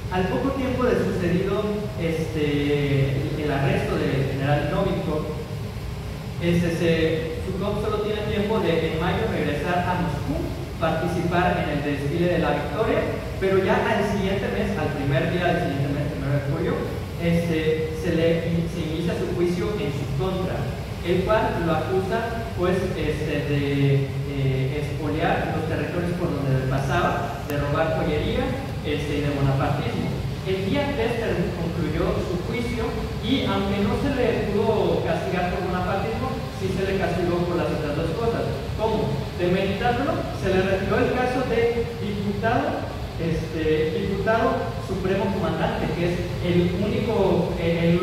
al poco tiempo de sucedido el arresto del general Novikov, Zhukov solo tiene tiempo de en mayo regresar a Moscú, participar en el desfile de la victoria, pero ya al siguiente mes, al primer día del siguiente mes, 1 de julio, se inicia su juicio en su contra, el cual lo acusa pues de expoliar los territorios por donde pasaba, de robar joyería y de bonapartismo. El día 3 concluyó su juicio y aunque no se le pudo castigar por bonapartismo, sí se le castigó por las otras dos cosas. ¿Cómo? Demeritándolo, se le retiró el caso de diputado supremo comandante, que es el único en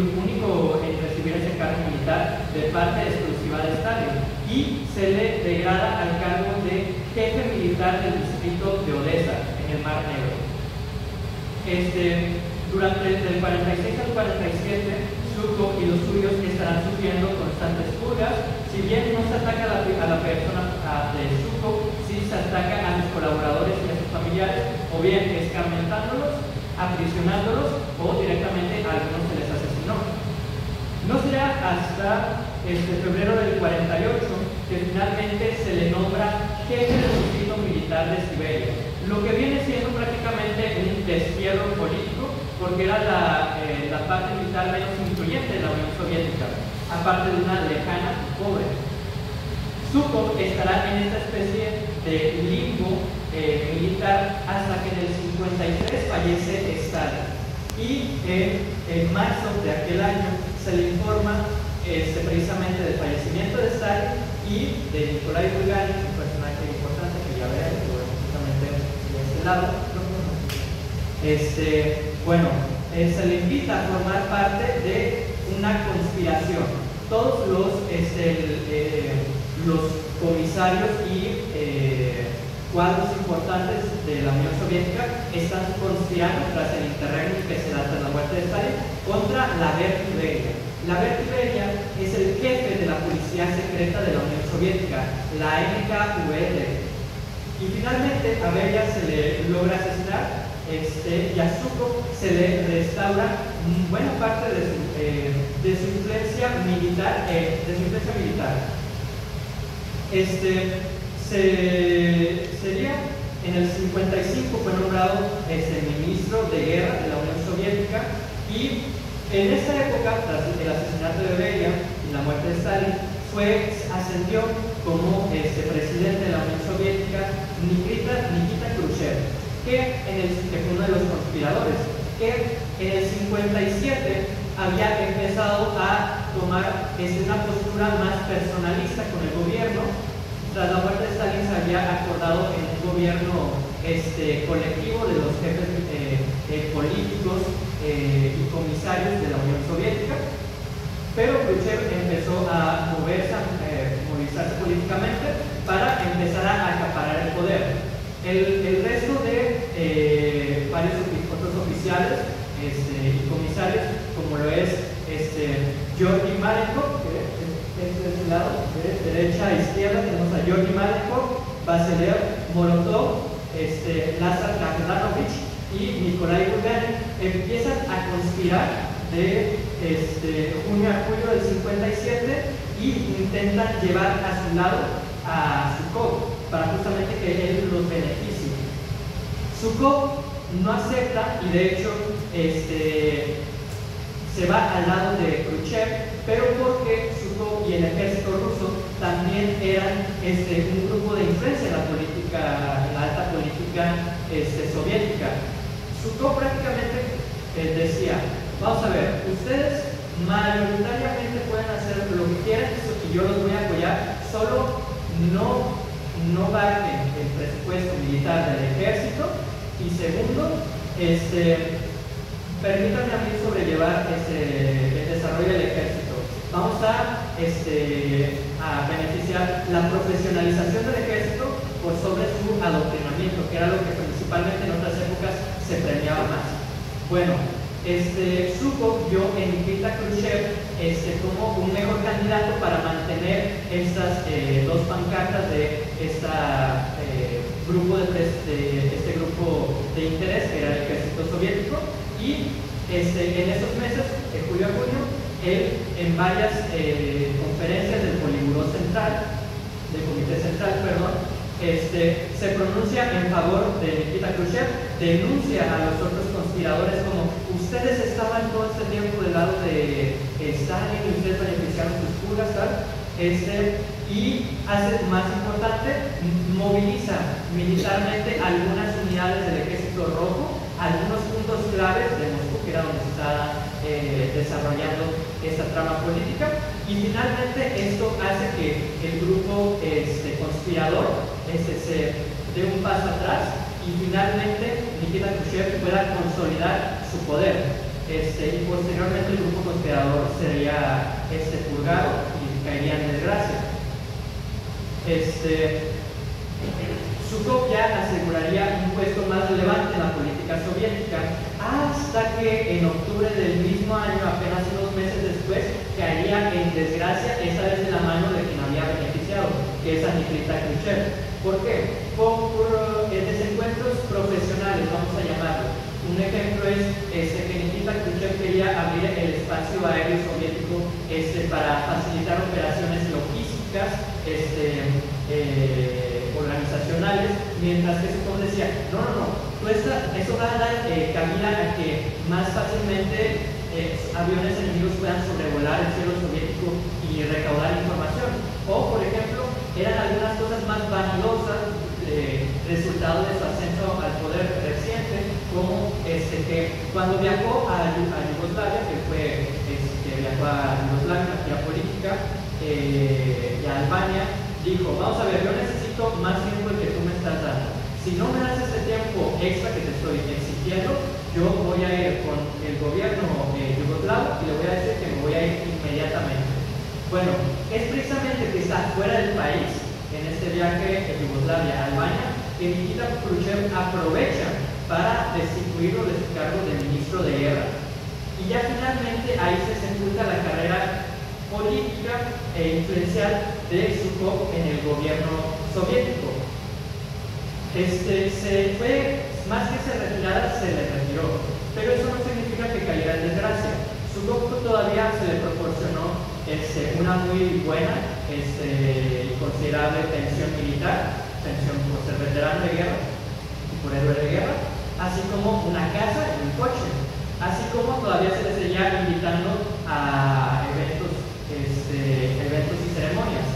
recibir ese cargo militar de parte exclusiva de Stalin, y se le degrada al cargo de jefe militar del distrito de Odessa, en el Mar Negro. Durante el 46 al 47, Zhukov y los suyos estarán sufriendo constantes purgas. Si bien no se ataca a la persona de Zhukov, sí aprisionándolos o directamente a algunos se les asesinó. No será hasta febrero del 48 que finalmente se le nombra jefe del distrito militar de Siberia, lo que viene siendo prácticamente un destierro político porque era la parte militar menos influyente de la Unión Soviética, aparte de una lejana y pobre. Zhukov estará en esta especie de limbo militar hasta que en el 53 fallece Stalin y en marzo de aquel año se le informa precisamente del fallecimiento de Stalin y de Nikolai Bulganin, un personaje importante que ya veremos, que lo vemos justamente de este lado. Se le invita a formar parte de una conspiración. Todos los comisarios y cuadros importantes de la Unión Soviética están conspirando tras el interregno que se da tras la muerte de Stalin contra la Beria. La Beria es el jefe de la policía secreta de la Unión Soviética, la NKVD. Y finalmente a Beria se le logra asesinar y a Zhukov se le restaura buena parte de su influencia militar. Sería en el 55 fue nombrado ministro de guerra de la Unión Soviética y en esta época, tras el asesinato de Beria y la muerte de Stalin, ascendió como presidente de la Unión Soviética Nikita Khrushchev, que fue uno de los conspiradores, que en el 57 había empezado a tomar una postura más personalista con el gobierno. Tras la muerte de Stalin se había acordado en un gobierno colectivo de los jefes políticos y comisarios de la Unión Soviética, pero Khrushchev empezó a movilizarse políticamente para empezar a acaparar el poder. El resto de varios otros oficiales y comisarios, como lo es Georgi Malenkov, que es de este lado, de derecha a izquierda, tenemos a Georgi Malenkov, Vasilev Molotov, Lazar Kaglanovich y Nikolai Bulganin, empiezan a conspirar de junio a julio del 57 y intentan llevar a su lado a Zhukov para justamente que él los beneficie. Zhukov no acepta y de hecho se va al lado de Khrushchev, pero porque Zhukov y el ejército ruso también eran un grupo de influencia en la política, en la alta política soviética. Zhukov prácticamente decía: vamos a ver, ustedes mayoritariamente pueden hacer lo que quieran y yo los voy a apoyar, solo no bajen el presupuesto militar del ejército, y segundo, permítanme a mí sobrellevar el desarrollo del ejército. Vamos a beneficiar la profesionalización del ejército por sobre su adoctrinamiento, que era lo que principalmente en otras épocas se premiaba más. Bueno, Zhukov vio en Nikita Khrushchev como un mejor candidato para mantener estas dos pancartas de este grupo de interés que era el ejército soviético. Y en esos meses, de julio a junio, él en varias conferencias del Comité Central, se pronuncia en favor de Nikita Khrushchev, denuncia a los otros conspiradores como: ustedes estaban todo este tiempo del lado de Stalin y ustedes beneficiaron sus fugas, tal. Y hace más importante, moviliza militarmente algunas unidades del ejército rojo, algunos puntos claves de Moscú, que era donde se estaba desarrollando esta trama política, y finalmente esto hace que el grupo conspirador se dé un paso atrás y finalmente Nikita Khrushchev pueda consolidar su poder. Y posteriormente el grupo conspirador sería purgado y caería en desgracia. Zhukov ya aseguraría un puesto más relevante en la política soviética hasta que en octubre del mismo año, apenas unos meses después, caería en desgracia, esta vez de la mano de quien había beneficiado, que es a Nikita Khrushchev. ¿Por qué? Por desencuentros profesionales, vamos a llamarlo. Un ejemplo es que Nikita Khrushchev quería abrir el espacio aéreo soviético para facilitar operaciones logísticas organizacionales, mientras que Zhukov decía, no, eso va a dar cabida a que más fácilmente aviones enemigos puedan sobrevolar el cielo soviético y recaudar información. O, por ejemplo, eran algunas cosas más vanidosas resultado de su ascenso al poder reciente, como que cuando viajó a Yugoslavia, viajó a Yugoslavia, a política, y a Albania, dijo, vamos a ver, yo necesito más tiempo del que tú me estás dando. Si no me das ese tiempo extra que te estoy exigiendo, yo voy a ir con el gobierno yugoslavo y le voy a decir que me voy a ir inmediatamente. Bueno, es precisamente que está fuera del país, en este viaje de Yugoslavia a Albania, que Nikita Khrushchev aprovecha para destituirlo de su cargo de ministro de guerra, y ya finalmente ahí se sepulta la carrera política e influencial de Zhukov en el gobierno soviético. Se fue, más que se retirara, se le retiró, pero eso no significa que cayera en desgracia. Zhukov todavía se le proporcionó una muy buena y considerable pensión militar, pensión por ser veterano de guerra y por héroe de guerra, así como una casa y un coche, así como todavía se le seguía invitando a eventos y ceremonias.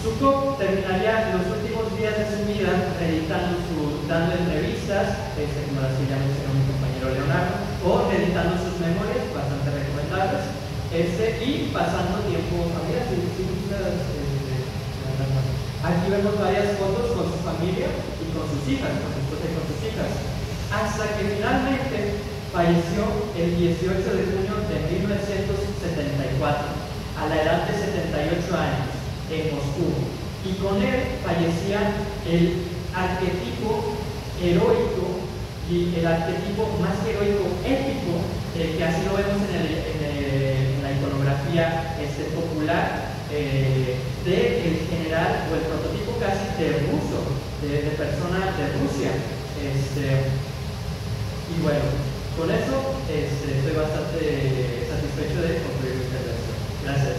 Zhukov terminaría los últimos días de su vida dando entrevistas, como las que ya mencionó mi compañero Leonardo, o editando sus memorias, bastante recomendables, y pasando tiempo familiar. Aquí vemos varias fotos con su familia y con sus hijas, con su esposa y con sus hijas, hasta que finalmente falleció el 18 de junio de 1974, a la edad de 78 años, en Moscú, y con él fallecía el arquetipo heroico y el arquetipo más heroico épico, que así lo vemos en la iconografía popular, del general o el prototipo casi de ruso, de persona de Rusia. Y bueno, con eso estoy bastante satisfecho de concluir mi intervención. Gracias.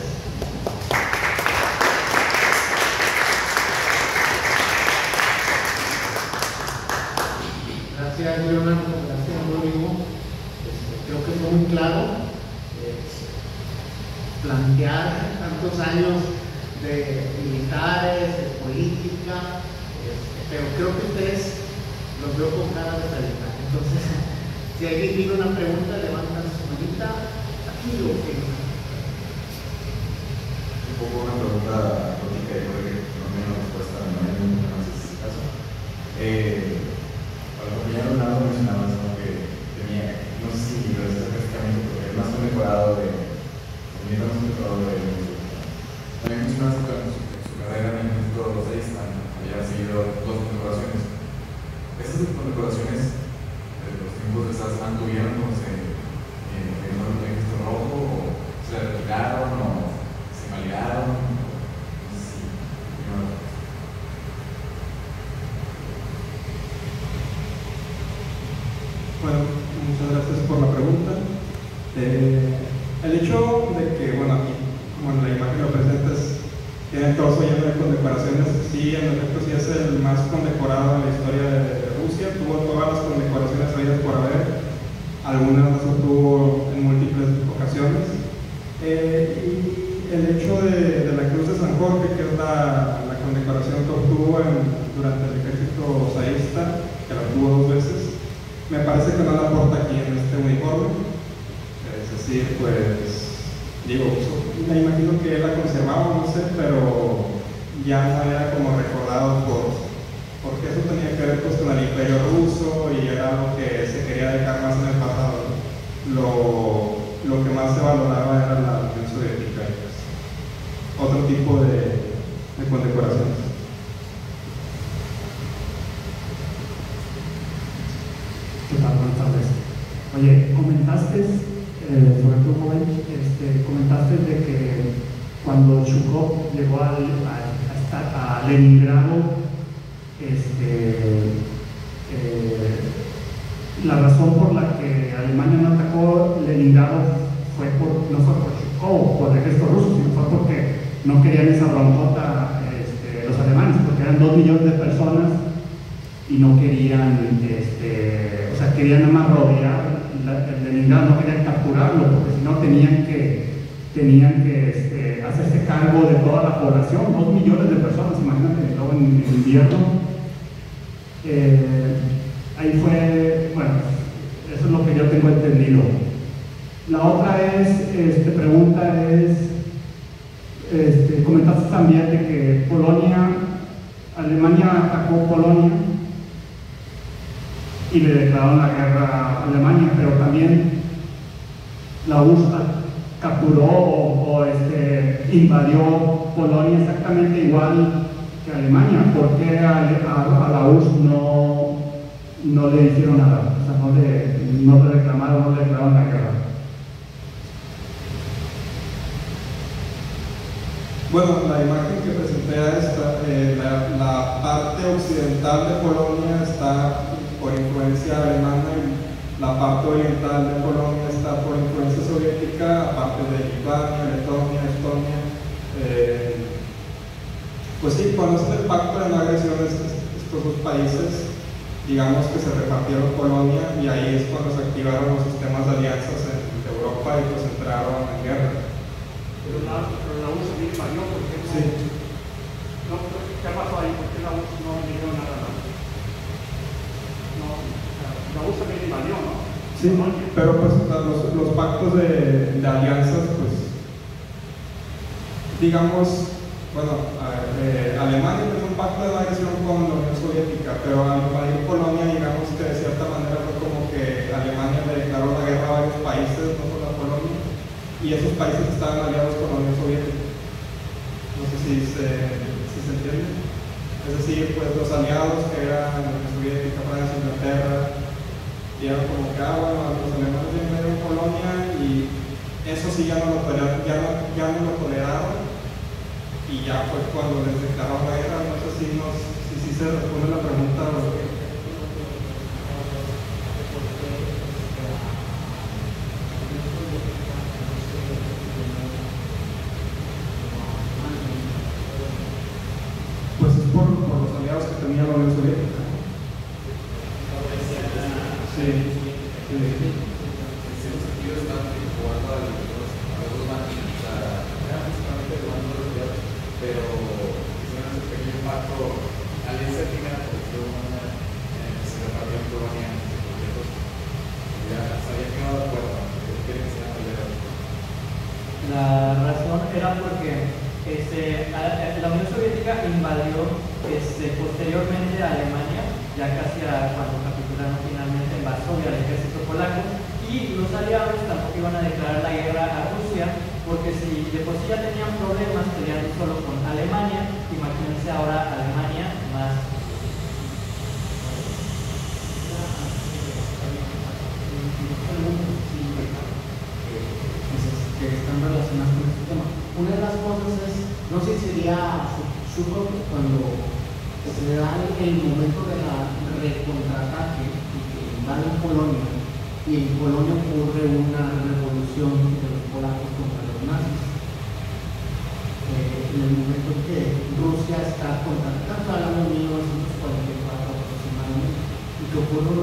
Gracias, Leonardo. Gracias, Rodrigo. Creo que fue muy claro plantear tantos años de militares, de política, pero creo que ustedes los veo con cara de realidad. Entonces, si alguien tiene una pregunta, levantan su manita. Aquí lo que un poco una pregunta lógica y creo que no tiene una respuesta, no hay ninguna más en este caso. Para lo que ya Leonardo mencionaba, que tenía, no sé si lo está prácticamente porque es más condecorado también mencionaste que en su carrera en el Instituto de había seguido 2 condecoraciones. ¿Estas condecoraciones de los tiempos de SAS mantuvieron como se el registro rojo, o se retiraron, o se validaron? No sé si Bueno, muchas gracias por la pregunta. El hecho de que, aquí, como en la imagen lo presentas, tiene el torso lleno de condecoraciones, sí, en efecto, sí es el más condecorado en la historia de Rusia. Tuvo todas las condecoraciones habidas por haber, algunas las obtuvo en múltiples ocasiones. Y el hecho de la Cruz de San Jorge, que es la condecoración que obtuvo durante el ejército zairista, que la obtuvo 2 veces, me parece que no la porta aquí en este uniforme. Es decir, me imagino que él la conservaba, no sé, pero ya no era como recordado porque eso tenía que ver con el Imperio Ruso y era algo que se quería dejar más en el pasado. Lo que más se valoraba era la Unión Soviética y otro tipo de condecoraciones. ¿Qué tal? Buenas tardes. Oye, comentaste, sobre todo joven, comentaste de que cuando Zhukov llegó a la razón por la que Alemania no atacó Leningrado no fue por Zhukov, por el ejército ruso, sino fue porque no querían esa broncota los alemanes, porque eran 2 millones de personas y no querían, o sea, querían nada más rodear el Leningrado, no querían capturarlo, porque si no tenían que hacerse cargo de toda la población, 2 millones de personas, imagínate, luego en invierno. Ahí fue, bueno, eso es lo que yo tengo entendido. La otra pregunta es, comentaste también de que Alemania atacó Polonia y le declararon la guerra a Alemania, pero también la URSS capturó o invadió Polonia exactamente igual que Alemania. ¿Por qué a la URSS no le hicieron nada? O sea, no le reclamaron, no le declararon la guerra. Bueno, la imagen que presenté la parte occidental de Polonia está por influencia alemana y la parte oriental de Polonia está por influencia soviética, aparte de Lituania, Letonia, Estonia. Pues sí, cuando es el pacto de no agresión estos 2 países, digamos que se repartieron Polonia y ahí es cuando se activaron los sistemas de alianzas en Europa y pues entraron en guerra. Pero la URSS también invadió, ¿por qué no? Sí. ¿Qué pasó ahí? ¿Por qué la URSS no invadió nada? La URSS también invadió, ¿no? Sí, pero pues los pactos de alianzas, pues, digamos, bueno, Alemania tiene un pacto de no agresión con la Unión Soviética, pero al invadir Polonia, digamos que de cierta manera fue como que Alemania le declaró la guerra a varios países, no solo a Polonia, y esos países estaban aliados con la Unión Soviética. No sé si se entiende. Es decir, pues los aliados que eran la Unión Soviética, Francia, Inglaterra, dieron como que bueno, los alemanes invadieron Polonia y eso sí ya no lo toleraron y ya fue cuando les declararon la guerra. No sé si se responde la pregunta. Pues es por los aliados que tenía la Unión Soviética. Sí. En cierto sentido están jugando a los 2 máquinas, o sea, justamente jugando los aliados, pero hicieron ese pequeño pacto al esa primera posición que se repartió en Polonia, ya se había quedado de acuerdo, que quieren que sean aliados. La razón era porque la Unión Soviética invadió posteriormente a Alemania, ya casi cuando capitularon finalmente en Varsovia al ejército polaco, y los aliados tampoco iban a declarar la guerra a Rusia, porque si de por sí ya tenían problemas peleando solo con Alemania, imagínense ahora Alemania más. Que están relacionadas con este tema. Una de las cosas es, no sé si sería Zhukov cuando se da el momento de la recontraataque y que invaden Polonia, y en Polonia ocurre una revolución de los polacos contra los nazis. En el momento en que Rusia está contraatacando, hablamos de 1944 aproximadamente, y que ocurre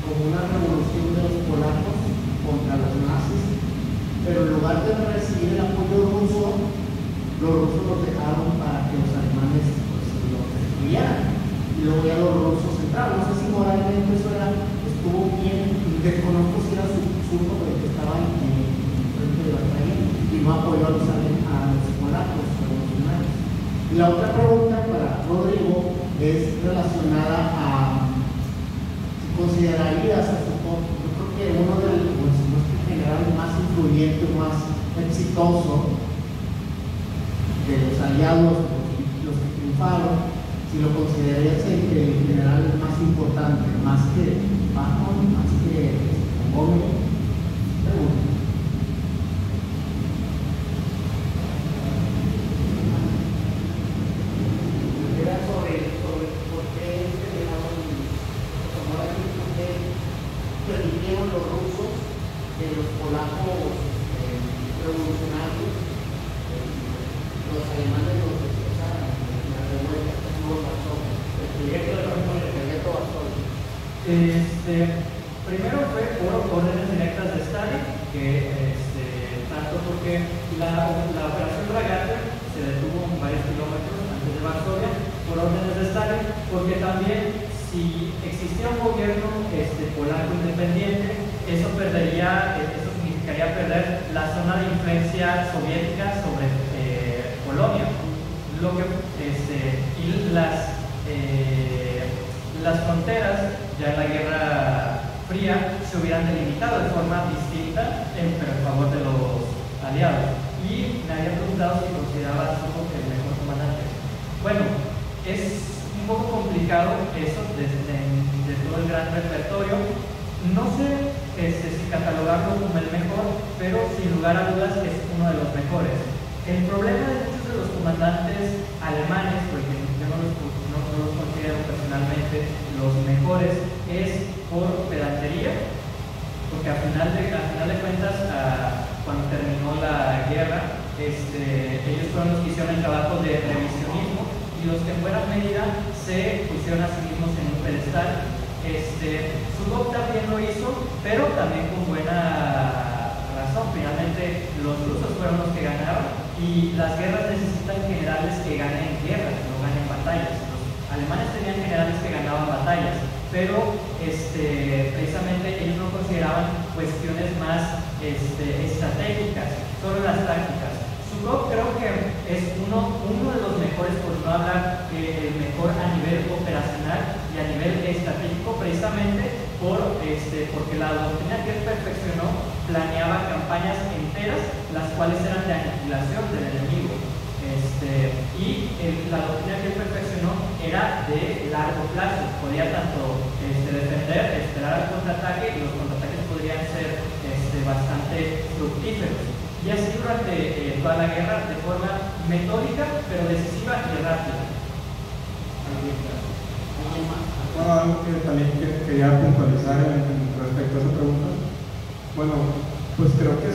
como una revolución de los polacos contra los nazis, pero en lugar de recibir el apoyo ruso, los rusos los dejaron para que los alemanes pues, los destruyeran, y luego ya los rusos entraron. No sé si moralmente eso estuvo bien, desconozco si era su que estaba en frente de la calle y no apoyó a los polacos revolucionarios. Y la otra pregunta para Rodrigo es relacionada a si considerarías a Foucault. Yo creo que uno de los general más influyente, más exitoso de los aliados, los que triunfaron, si lo considerarías el general más importante, más que Bacon, más que Montgomery. Era sobre por qué general tomó la actitud de alemanes los destrozaran en la revuelta, tuvo razón. El proyecto de Varsovia. Primero fue por órdenes directas de Stalin, que tanto porque la operación Dragatia se detuvo varios kilómetros antes de Varsovia por órdenes de Stalin, porque también si existía un gobierno polaco independiente, eso significaría perder la zona de influencia soviética sobre Polonia, y las fronteras ya en la Guerra Fría se hubieran delimitado de forma distinta, pero en favor de los aliados. Y me había preguntado si consideraba a Zhukov el mejor comandante. Bueno, es un poco complicado eso de todo el gran repertorio. No sé si catalogarlo como el mejor, pero sin lugar a dudas es uno de los mejores. El problema de muchos de los comandantes alemanes, porque yo no los considero personalmente los mejores, es por pedantería, porque al final de cuentas, cuando terminó la guerra, ellos fueron los que hicieron el trabajo de revisionismo y los que en buena medida se pusieron a sí mismos en un pedestal. Zhukov también lo hizo, pero también con buena razón. Finalmente los rusos fueron los que ganaron y las guerras necesitan generales que ganen guerras, no ganen batallas. Los alemanes tenían generales que ganaban batallas, pero precisamente ellos no consideraban cuestiones más estratégicas, solo las tácticas. Zhukov creo que es uno de los mejores, por no hablar el mejor a nivel operacional y a nivel estratégico, precisamente porque la doctrina que él perfeccionó planeaba campañas enteras, las cuales eran de aniquilación del enemigo. La doctrina que él perfeccionó era de largo plazo, podía tanto defender, esperar al contraataque, y los contraataques podrían ser bastante fructíferos. Y así durante toda la guerra, de forma metódica, pero decisiva y rápida. Bueno, algo que también quería puntualizar respecto a esa pregunta. Bueno, pues creo que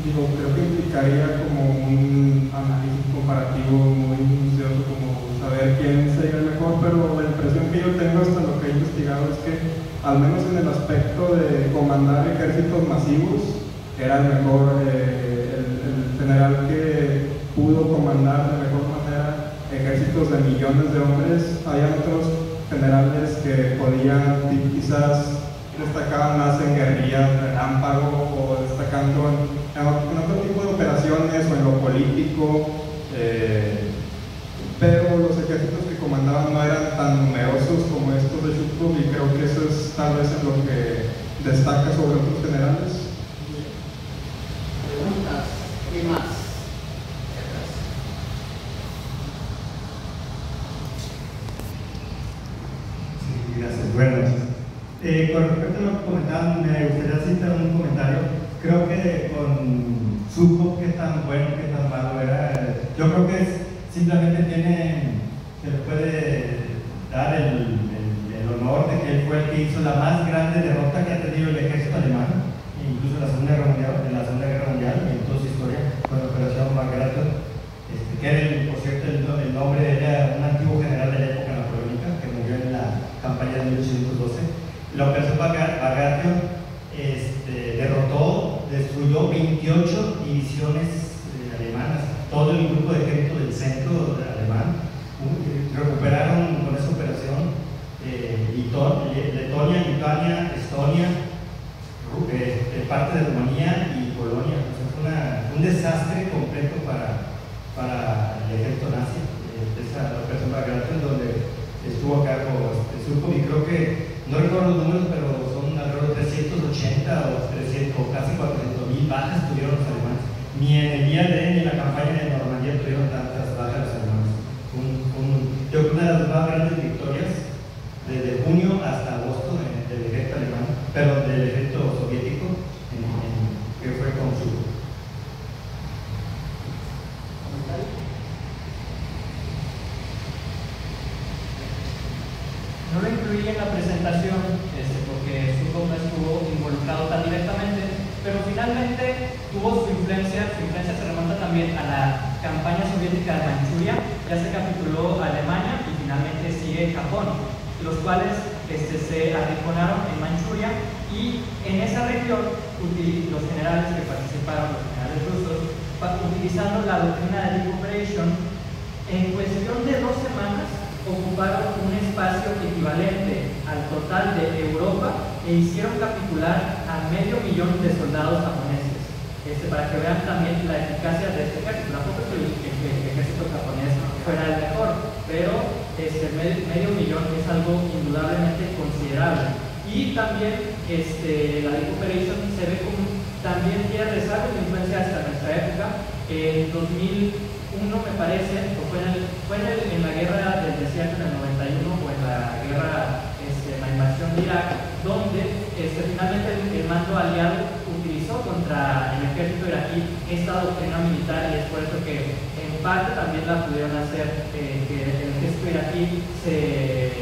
creo que implicaría como un análisis comparativo muy minucioso, como saber quién sería el mejor, pero la impresión que yo tengo hasta lo que he investigado es que, al menos en el aspecto de comandar ejércitos masivos, era el mejor, el general que pudo comandar de mejor manera ejércitos de millones de hombres. Había otros generales que podían, quizás destacaban más en guerrillas, relámpago, o destacando en otro tipo de operaciones o en lo político, pero los ejércitos que comandaban no eran tan numerosos como estos de Zhukov, y creo que eso es tal vez en lo que destaca sobre otros generales. Preguntas, ¿qué más? Sí, gracias. Buenas noches. Con respecto a lo que comentaban, me gustaría citar un comentario. Creo que con Zhukov, qué tan bueno, qué tan malo era. Yo creo que simplemente se le puede dar el honor de que él fue el que hizo la más grande derrota que ha tenido el ejército alemán, incluso en la Segunda Guerra Mundial, y en toda su historia, con la Operación Bagration, que era, por cierto, el nombre era un antiguo general de la época napoleónica que murió en la campaña de 1812. La Operación Bagration derrotó, destruyó 28 divisiones alemanas, todo el grupo de ejército del centro alemán. Recuperaron con esa operación Letonia, Lituania, Estonia, parte de Rumanía y Polonia. O sea, fue un desastre completo para el ejército nazi. Esa operación Bagration, donde estuvo a cargo Zhukov, y creo que, no recuerdo los números, pero son alrededor de 380 o 300 o casi 400,000 bajas tuvieron los alemanes. Ni en el día ni en la campaña de Normandía tuvieron tantas bajas los alemanes. Yo creo que una de las más grandes victorias desde junio hasta agosto del ejército alemán, pero del ejército soviético, que fue con Zhukov. No lo incluí en la presentación porque Zhukov no estuvo involucrado tan directamente, pero finalmente tuvo su influencia se remonta también a la campaña soviética de Manchuria, ya se capituló Alemania y finalmente sigue Japón, los cuales se arrinconaron en Manchuria, y en esa región los generales que participaron, los generales rusos, utilizando la doctrina de recuperation, en cuestión de 2 semanas ocuparon un espacio equivalente al total de Europa e hicieron capitular a 500.000 de soldados japoneses. Para que vean también la eficacia de este ejército. Tampoco es que el ejército japonés fuera el mejor, pero 500.000 es algo indudablemente considerable. Y también la recuperation se ve como también tiene rezagos de influencia hasta nuestra época. En 2001 me parece, o fue en la guerra del desierto en el 91, o en la guerra, la invasión de Irak, donde finalmente el mando aliado utilizó contra el ejército iraquí esta doctrina militar, y es por eso que en parte también la pudieron hacer que el ejército iraquí se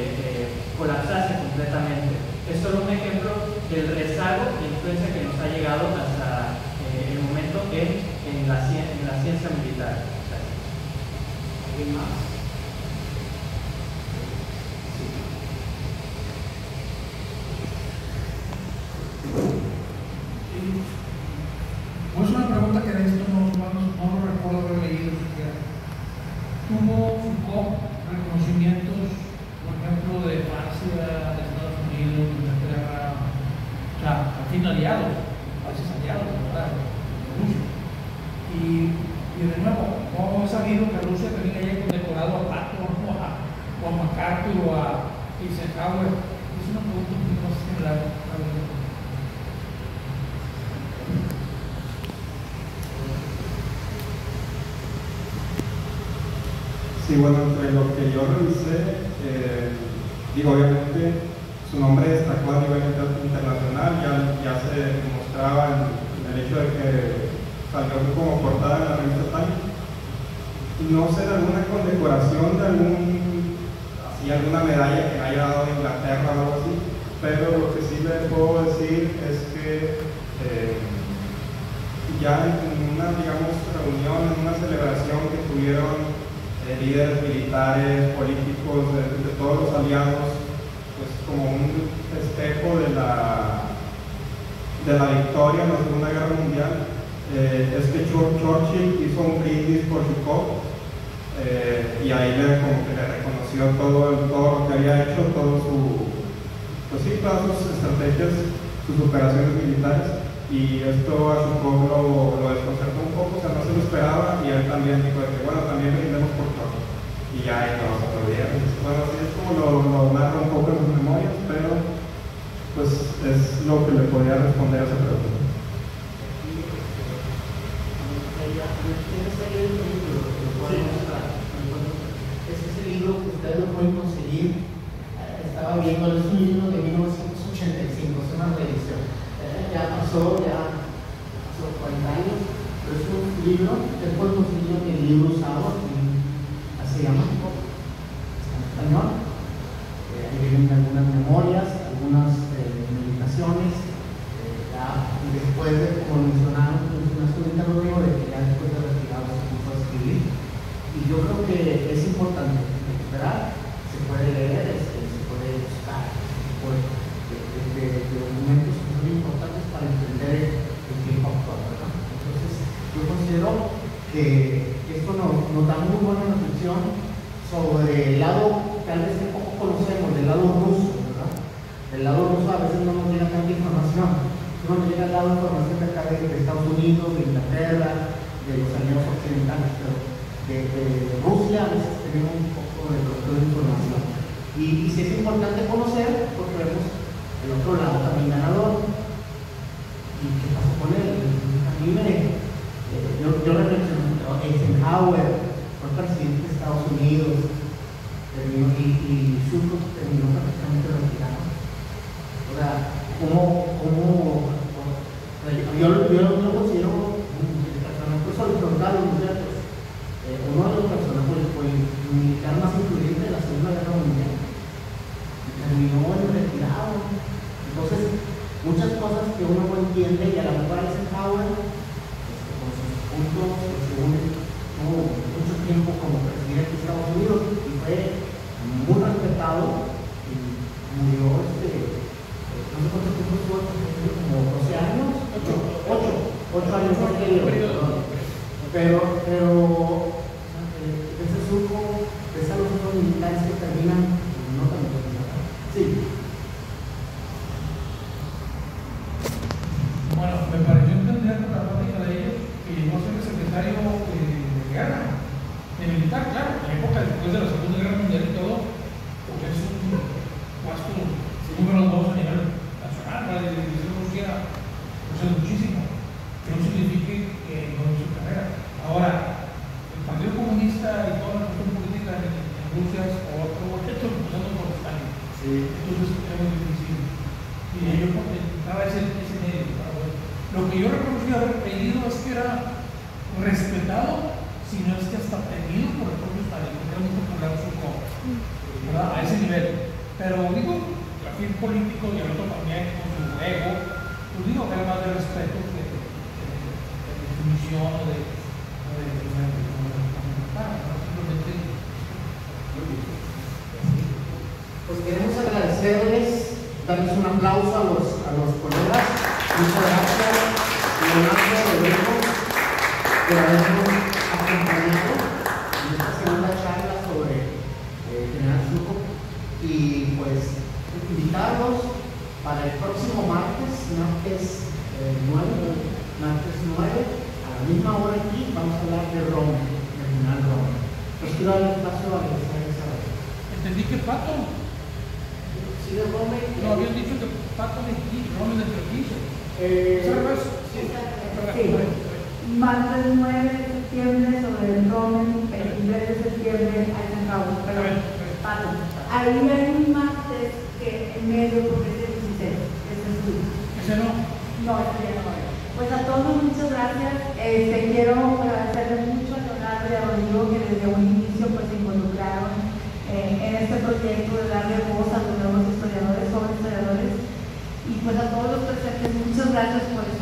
colapsase completamente. Es solo un ejemplo del rezago de influencia que nos ha llegado hasta el momento en la ciencia militar. ¿Alguien más? Pues una pregunta que de esto no lo recuerdo haber leído siquiera. ¿Tuvo Foucault reconocimientos, por ejemplo, de Francia, de Estados Unidos, de Inglaterra, o sea, al fin aliados, países aliados, ¿verdad? De Rusia? Y de nuevo, no he sabido que Rusia también haya condecorado a Patton o a MacArthur o a Eisenhower. Es una pregunta un poquito más general. Sí, bueno, entre lo que yo revisé, obviamente su nombre destacó a nivel internacional, ya se mostraba en el hecho de que salió como portada en la revista Time. No sé de alguna condecoración, de alguna medalla que haya dado Inglaterra o algo así, pero lo que sí les puedo decir es que ya en una, reunión, en una celebración que tuvieron líderes militares, políticos de todos los aliados, pues como un festejo de la victoria en la Segunda Guerra Mundial, es que Churchill hizo un brindis por Foucault, y ahí como que le reconoció todo lo que había hecho, todas sus estrategias, sus operaciones militares. Y esto a Foucault lo desconcertó un poco, o sea, no se lo esperaba, y él también dijo que, bueno, también brindemos por todo. Y ya ahí nos aplaudieron. Bueno, así es como lo narra un poco en sus memorias, pero pues es lo que le podría responder a esa pregunta. Ese es el libro que ustedes lo pueden conseguir. Estaba viendo, es un libro de 1985, es una reedición. Ya pasó 40 años, pero es un libro que pueden conseguir en el libro usado, así se llama, en español. Ahí vienen algunas memorias, algunas meditaciones. Después de, como mencionaste ahorita, Rodrigo, de que ya después de retirado se puso a escribir. Y yo creo que es importante recuperar, se puede leer, se puede buscar, de documentos que son importantes para entender el tiempo actual, ¿verdad? Entonces, yo considero que esto nos da muy buena reflexión sobre el lado, tal vez que poco conocemos, del lado ruso, ¿verdad? Del lado ruso a veces no nos llega tanta información. No nos llega al lado de información de acá de Estados Unidos, de Inglaterra, de los aliados occidentales, pero de Rusia a veces tenemos un poco de información. Y sí es importante conocer, porque vemos el otro lado también ganador. ¿Y qué pasó con él? A mí yo reflexiono, Eisenhower fue presidente de Estados Unidos, y Zhukov terminó prácticamente retirado. O sea, yo lo considero el personaje horizontal, uno de los personajes militar más influyente de la Segunda Guerra Mundial. Terminó en retirado. Entonces, muchas cosas que uno no entiende, y a la mejor Eisenhower, con sus puntos, según tiempo como presidente de Estados Unidos y fue muy respetado y murió no sé cuánto tiempo estuvo como 12 años, 8 años más que yo. Pero ese surco, esas los militares que terminan no tan bien. Sí. Bueno, me pareció entender por la plática de ellos que llegó a ser el secretario de guerra, de militar, claro, en la época después de la Segunda Guerra Mundial y todo, porque es un puesto número 2 a nivel nacional, para la división Rusia, pues es muchísimo, que no signifique que no hizo carrera. Ahora, el Partido Comunista y toda la cuestión política en Rusia es otro boleto, empezando por Stalin. Sí. Entonces es muy difícil. Y yo necesitaba ese medio. Lo que yo reconocí haber pedido es que era respetado, si no es que hasta temido por el propio Stalin, porque era muy popular su copa, ¿verdad? A ese nivel. Pero digo, a fin político y al otro también con su ego, pues digo que era más de respeto que de definición o de pues queremos agradecerles, darles un aplauso a los colegas. Muchas gracias, Leonardo, Rodrigo, por habernos acompañado en esta segunda charla sobre General Surco. Y pues invitarlos para el próximo martes 9, a la misma hora aquí, vamos a hablar de Rommel, del General Rommel. Pues quiero dar el espacio a Isabel. Entendí que Pato. Sí, de Rommel. No, habían dicho que Pato de aquí, Rommel de Treviso. Sí. Martes 9 de septiembre sobre el Rommel, 23 de septiembre a San Carlos. Pero, ahí hay un martes que en medio porque es el 16. ¿Ese no? No, ese ya no va a haber. Pues a todos muchas gracias. Quiero agradecerles mucho a Leonardo y a Rodrigo que desde un inicio pues se involucraron en este proyecto de darle voz a los nuevos historiadores, jóvenes historiadores. Y pues a todos los presentes, muchas gracias por estar.